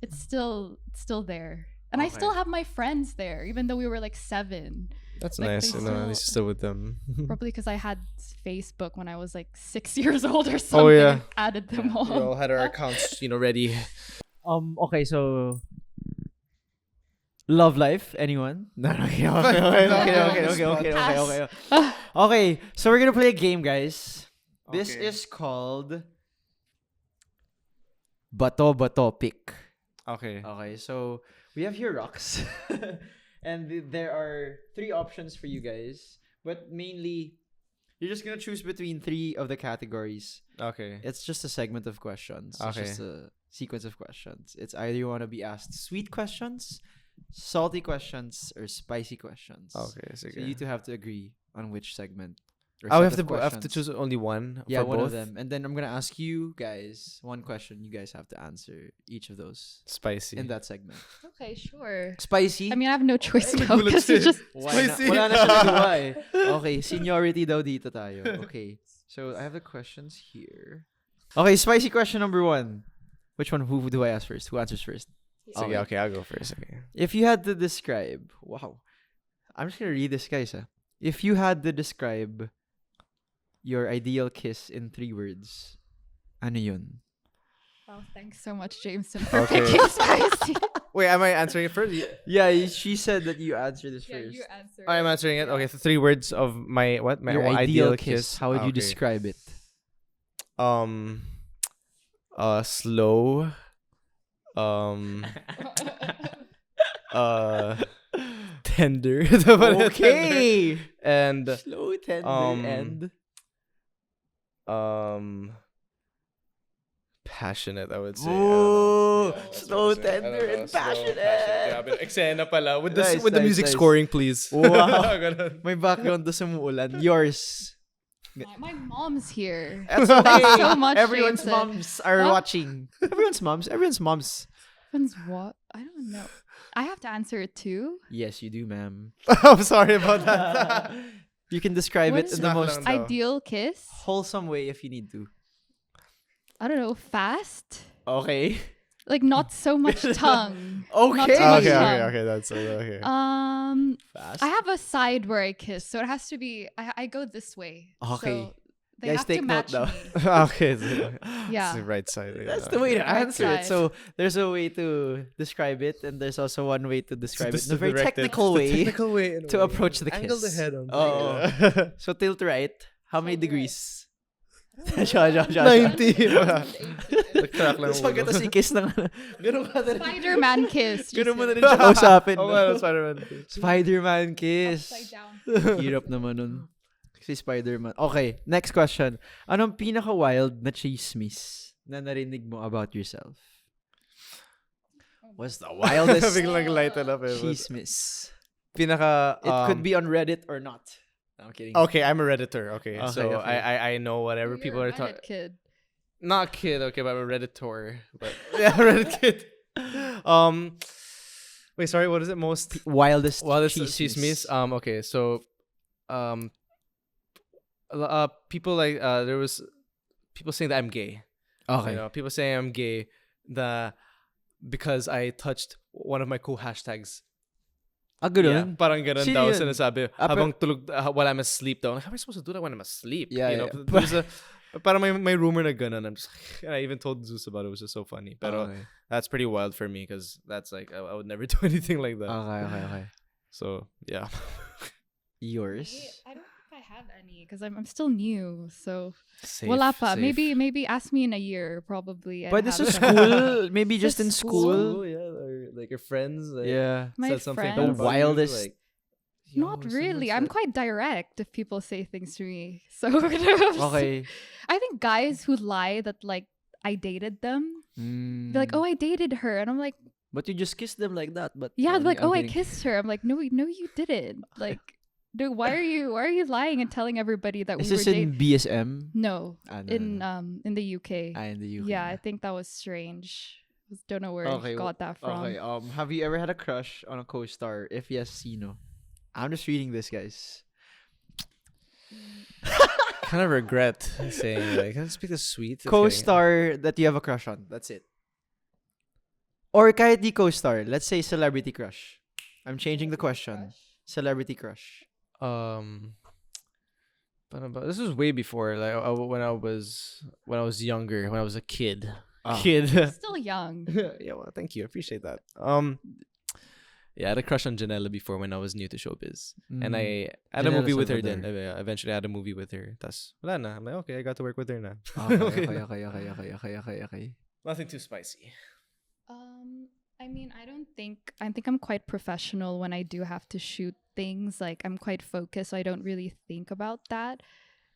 it's still there, and I still Okay. have my friends there, even though we were like 7. That's Like, nice, they you know, at least you're still with them. Probably because I had Facebook when I was like 6 years old or something. Oh, yeah. And added them all. We all had our accounts, ready. Okay, so love life, anyone? No, okay. Okay, so we're gonna play a game, guys. This Okay. is called Bato Bato Pick. Okay. Okay, so we have here rocks. And there are 3 options for you guys. But mainly, You're just gonna choose between 3 of the categories. Okay. It's just a segment of questions. It's Okay. just a sequence of questions. It's either you want to be asked sweet questions, salty questions, or spicy questions. Okay. So Sige. you two have to agree on which segment. Or I set have of to questions. choose only one. Yeah, for one both? of them. And then I'm gonna ask you guys one question. You guys have to answer each of those Spicy. in that segment. Okay, sure. Spicy. I mean, I have no choice now nagulat because siya. you just. Why na, Spicy. wala na siya nagawa eh. Okay, seniority daw dito tayo. Okay, so I have the questions here. Okay, spicy question number 1. Which one? Who do I ask first? Who answers first? Sige, okay, I'll go first. Okay. If you had to describe, wow, I'm just gonna read this, guys. If you had to describe your ideal kiss in 3 words, ano yun? Wow, thanks so much, Jameson, for Okay. picking spicy. Wait, am I answering it first? Yeah, she said that you answer this first. answer. I'm answering it. Okay, so 3 words of my what? My Your own ideal kiss. How would you Okay. describe it? Slow. Tender. Okay. And Slow, tender, and passionate, I would say. Ooh, I don't know. Yeah, slow, that's what I was saying. I tender, don't know, and slow, passionate. Yeah, but eksena pala with the Nice, with the nice, music nice. scoring, please. Wow. Ganun. May background doon sa umuulan. Yours. My mom's here. That's Thanks okay. so much, Everyone's Jameson. moms are Huh? watching. Everyone's moms. Friends, what? I don't know. I have to answer it too. Yes, you do, ma'am. I'm sorry about that. You can describe What it is in the that most lang? No. Ideal kiss? wholesome way if you need to. I don't know. Fast? Okay. Like not so much tongue. Okay. Not too much Okay, tongue. okay, that's okay. Fast. I have a side where I kiss, so it has to be. I go this way. Okay. So they Guys, have take to note match though. me. Okay, so Yeah. it's the right side. That's the way to Right answer it. side. So there's a way to describe it, and there's also one way to describe it. This In a is very directed- technical the way technical way in a to way. approach the Angle the kiss. head on. Oh. So tilt right. How many Tilt right. degrees? Siya. 90. Nagcrack lang Tapos ulo. pagkatapos i-kiss ng ganun ka na rin. Spider-Man kiss. Ganun mo na rin Just siya kausapin. Oh, well, Spider-Man. Spider-Man kiss. upside down. Hirap naman nun. Si Spider-Man. Okay, next question. Anong pinaka-wild na chismis na narinig mo about yourself? What's the wildest Biglang lighten up eh. chismis? Pinaka, It could be on Reddit or not. No, I'm kidding. Okay, I'm a Redditor. Okay, Okay, so okay. I know whatever people You're are a talking. Reddit kid. Not kid, okay, but I'm a Redditor. But yeah, Reddit kid. Wait, sorry, what is it? Most Wildest chismis. Okay, so people like there was people saying that I'm gay. Okay. You know, people saying I'm gay because I touched one of my cool hashtags. Ah, Yeah, ganun? parang ganun Sino daw yun? sinasabi. Habang tulog, while I'm asleep daw. Like, how am I supposed to do that when I'm asleep? Yeah, you know, yeah. there's parang may rumor na ganun. I'm just and I even told Zeus about it. It was just so funny. Pero Okay. that's pretty wild for me because that's like, I would never do anything like that. Okay. So, yeah. Yours? I don't think I have any because I'm still new. So Safe, wala pa. safe. Maybe ask me in a year probably. I'd But this have is some. school. Maybe just in Just school. Yeah, or like your friends. Like, Yeah. My said something friends. bad about you, wildest- like, yo, Not someone really. I'm said- quite direct if people say things to me. So Okay. I think guys who lie that like I dated them, be like, oh, I dated her, and I'm like, But you just kissed them like that. But yeah, like, I'm oh, I kidding. kissed her. I'm like, no, you didn't. Like, dude, why are you lying and telling everybody that Is we were this in dating? BSM? No, Ah, no, in no. in the UK. In the UK. Yeah, I think that was strange. Don't know where Okay, I got that from. Okay. Have you ever had a crush on a co-star? If yes, sino? I'm just reading this, guys. kind of regret saying like, can I speak this sweet? Just kidding. Co-star that you have a crush on. That's it. Or kahit di co-star. Let's say celebrity crush. I'm changing the question. Celebrity crush. But this was way before, like when I was younger, when I was a kid. Ah. Kid. Still young. Yeah, well, thank you. I appreciate that. Yeah, I had a crush on Janela before when I was new to showbiz. And I had a Janela movie with her then. Salvador. Eventually, I had a movie with her. Tas, wala na. I'm like, okay, I got to work with her na. Okay. Nothing too spicy. I mean, I think I'm quite professional when I do have to shoot things. Like, I'm quite focused, so I don't really think about that.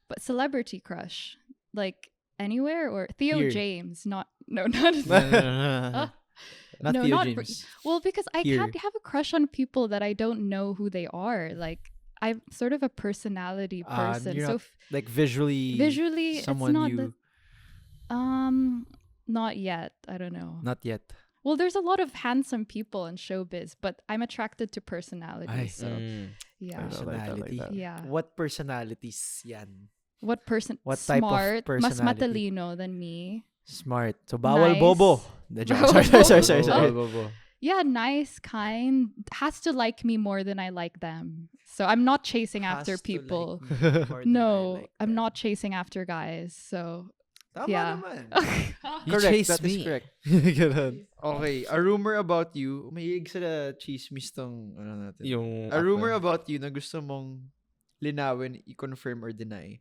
But celebrity crush, like anywhere or Theo Here. James? Not No, no, no, no, no. Uh, Not no, Theo not James. well, because I Here. can't have a crush on people that I don't know who they are. Like I'm sort of a personality person, you're so not like visually it's someone not you not yet. I don't know. not yet. Well, there's a lot of handsome people in showbiz, but I'm attracted to personality. Ay. So yeah, I like that, I like Personality. that. yeah. What personalities yan? What person? What type of Smart, mas personality? matalino than me. Smart. So bawal Nice. bobo. The joke. Bawal Sorry. bobo. Yeah, nice, kind, has to like me more than I like them. So I'm not chasing after Has to like people. me more than I No, like I'm them. not chasing after guys. So Tama yeah. naman. You Correct, chase that is me. correct. Ganun. Okay, a rumor about you. Umiig sila chismis tong ano natin. Yung A rumor about you na gusto mong linawin, i-confirm or deny.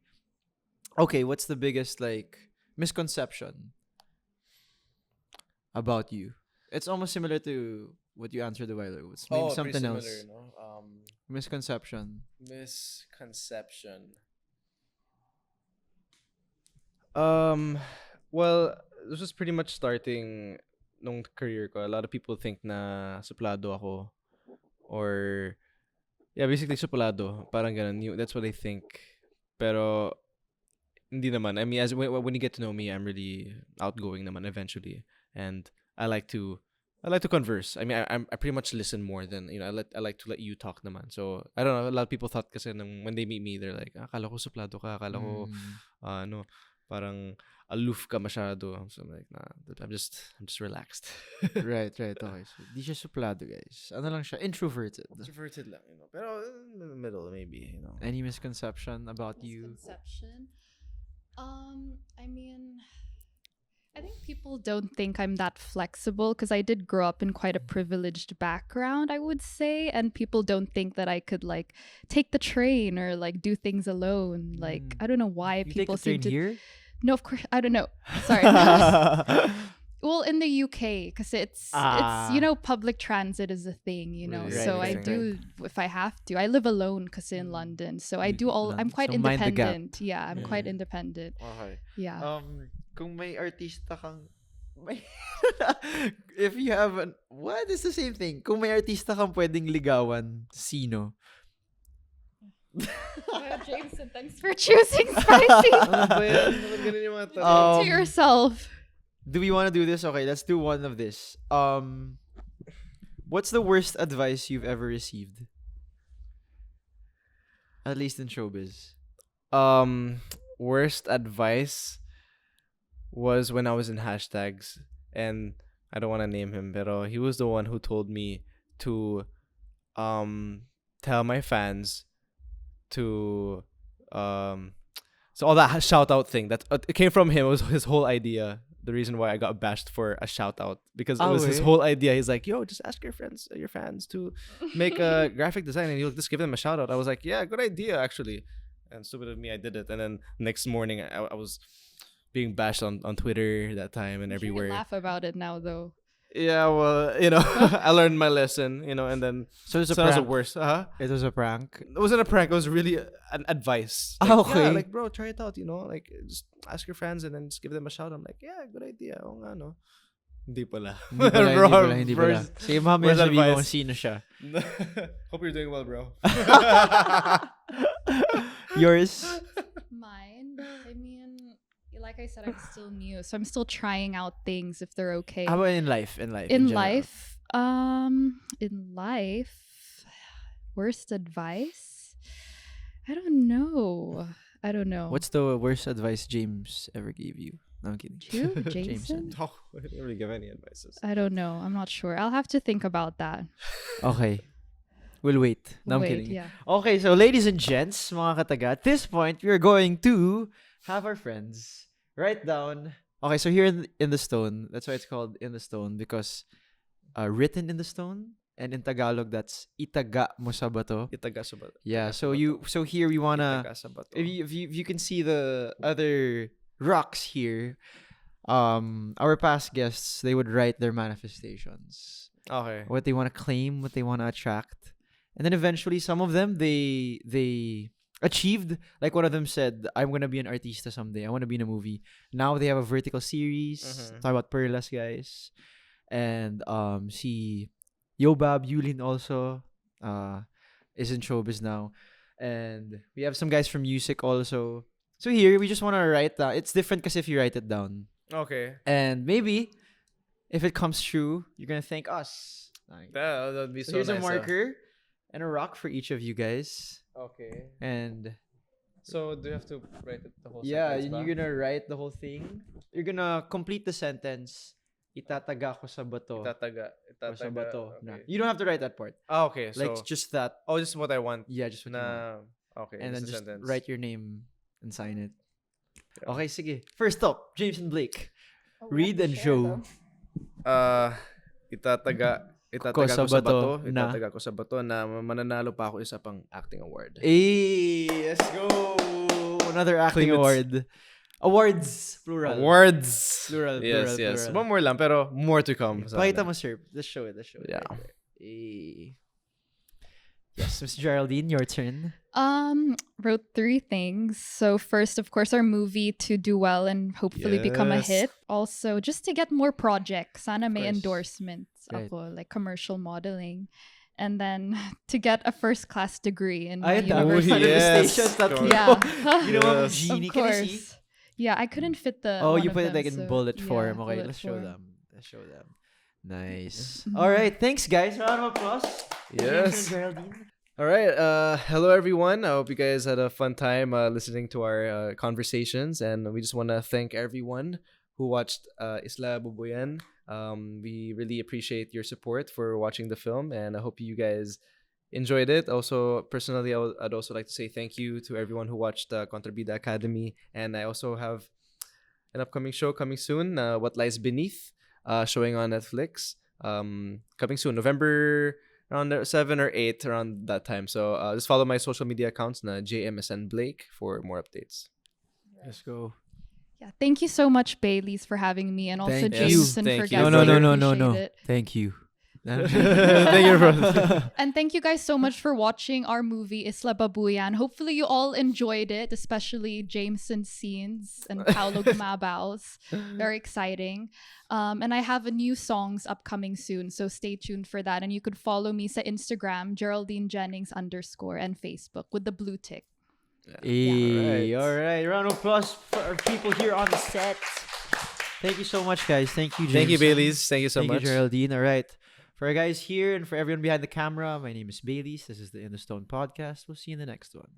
Okay, what's the biggest like misconception about you? It's almost similar to what you answered a while ago. It's maybe something else. No? Misconception. Misconception. Well, this was pretty much starting nung career ko. A lot of people think na suplado ako. Or, yeah, basically suplado. Parang ganun. That's what they think. Pero, hindi naman. I mean, when you get to know me, I'm really outgoing naman eventually. And I like to converse. I mean, I pretty much listen more than, I like to let you talk naman. So, I don't know, a lot of people thought kasi when they meet me, they're like, akala ko suplado ka, akala ko, parang aloof ka masyado. So I'm like, nah, I'm just relaxed. Right. Okay. So, di siya suplado, guys. Ano lang siya? Introverted. Introverted lang, Pero in the middle, maybe, Any misconception about you? Misconception. I mean, I think people don't think I'm that flexible because I did grow up in quite a privileged background, I would say, and people don't think that I could like take the train or like do things alone. Like I don't know why You people take the seem train to. here? No, of course I don't know. Sorry. Well, in the UK, because it's public transit is a thing, Right, so right, I right. do if I have to. I live alone because in London, so I do all. I'm quite So mind the gap. independent. Yeah, I'm quite independent. Okay. Yeah. Kung may artista kang if you have what is the same thing? Kung may artista kang pwedeng ligawan, sino? Jameson, thanks for choosing spicy. Ano ba yan? Ba't ganun yung mga tanong? To yourself. Do we want to do this? Okay, let's do one of this. What's the worst advice you've ever received? At least in showbiz. Worst advice was when I was in hashtags, and I don't want to name him, but he was the one who told me to tell my fans to so all that shout out thing that it came from him. It was his whole idea. The reason why I got bashed for a shout out because it was his whole idea. He's like, yo, just ask your fans to make a graphic design and you'll just give them a shout out. I was like, yeah, good idea actually. And stupid of me, I did it. And then next morning, I was being bashed on Twitter that time and everywhere. You laugh about it now, though. Yeah, well, I learned my lesson, and then So it's a that was the prank. worst. It was a prank. It wasn't a prank. It was really an advice. Ah, okay. Yeah, like, bro, try it out, like, just ask your fans and then just give them a shout. I'm like, yeah, good idea. Oo nga, no? Hindi pala. Hindi pala. Sige, mamaya Where's sabihin mo advice? kung sino siya. Hope you're doing well, bro. Yours? Mine, I mean, like I said, I'm still new, so I'm still trying out things if they're okay. How about in life? in general? life, worst advice? I don't know. What's the worst advice James ever gave you? No, I'm kidding. You, Jameson? No, I didn't really give any advices. I don't know. I'm not sure. I'll have to think about that. Okay. We'll wait. No, I'm Wait, kidding. yeah. Okay, so ladies and gents, mga kataga, at this point, we're going to have our friends write down. Okay, so here in the stone, that's why it's called in the stone because written in the stone, and in Tagalog that's itaga mo sa bato. Itaga sa bato. Yeah, so here we wanna Itaga sa bato. if you can see the other rocks here, our past guests, they would write their manifestations, Okay. what they want to claim, what they want to attract, and then eventually some of them they achieved. Like one of them said, I'm gonna be an artista someday. I want to be in a movie. Now they have a vertical series. Talk about Perlas, guys. And si Yobab Yulin also is in showbiz now. And we have some guys from music also. So here, we just want to write down. It's different because if you write it down. Okay. And maybe, if it comes true, you're going to thank us. That'd be So so here's nice. a marker and a rock for each of you guys. Okay. And So do you have to write it the whole yeah, sentence you're going to write the whole thing. You're going to complete the sentence. Itataga ko sa bato. Itataga. Or sa bato. Okay. Na. You don't have to write that part. Okay. So Like, just that. oh, just what I want. Yeah, just what you want. Okay. And then just a just sentence. write your name and sign it. Yeah. Okay, sige. First up, Jameson Blake. Read and show. Itataga Ko sa ko sa bato bato. na- Itataga ko sa bato na mananalo pa ako isa pang acting award. Hey, let's go. Another acting Claim it. award. Awards, plural. Awards. Plural, Yes, plural, yes. plural. One more lang, pero more to come. Pakita mo, sir. Let's show it. Yeah. Right there. Hey. Yes, Miss Geraldine, your turn. Wrote 3 things. So first, of course, our movie to do well and hopefully become a Yes. hit. Also, just to get more projects. Sana may course. endorsements Right. ako, like commercial modeling. And then to get a first-class degree in Ay, my dami university. manifestations, tatlo. Yeah. You know what, Yes. Genie? Of Can I see? course. Yeah, I couldn't fit the. Oh, one you of put it them, like in so, bullet yeah, form. Okay, bullet let's show form. them. Let's show them. Nice. Mhm. All right, thanks, guys. Round of applause. Yes. Geraldine. All right. Hello, everyone. I hope you guys had a fun time listening to our conversations. And we just want to thank everyone who watched Isla Babuyan. We really appreciate your support for watching the film. And I hope you guys enjoyed it. Also, personally, I'd also like to say thank you to everyone who watched Contrabida Academy. And I also have an upcoming show coming soon, What Lies Beneath, showing on Netflix. Coming soon, November around 7 or 8, around that time. So just follow my social media accounts, na Jameson Blake, for more updates. Let's go. Yeah, thank you so much, Baileys, for having me, and also Thank you. Jameson Thank for you. guesting. No. Appreciate it. Thank you. Thank you, bro. And thank you guys so much for watching our movie Isla Babuyan. Hopefully you all enjoyed it, especially Jameson's scenes and Paolo Gumabao's. Very exciting. And I have a new songs upcoming soon, so stay tuned for that. And you could follow me sa Instagram, Geraldine Jennings _ and Facebook with the blue tick. Hey, Alright. all right. Round of applause for our people here on the set. Thank you so much, guys. Thank you, James. Thank you, Baileys. Thank you so Thank much. you, Geraldine. All right. For our guys here and for everyone behind the camera, my name is Baileys. This is the In the Stone podcast. We'll see you in the next one.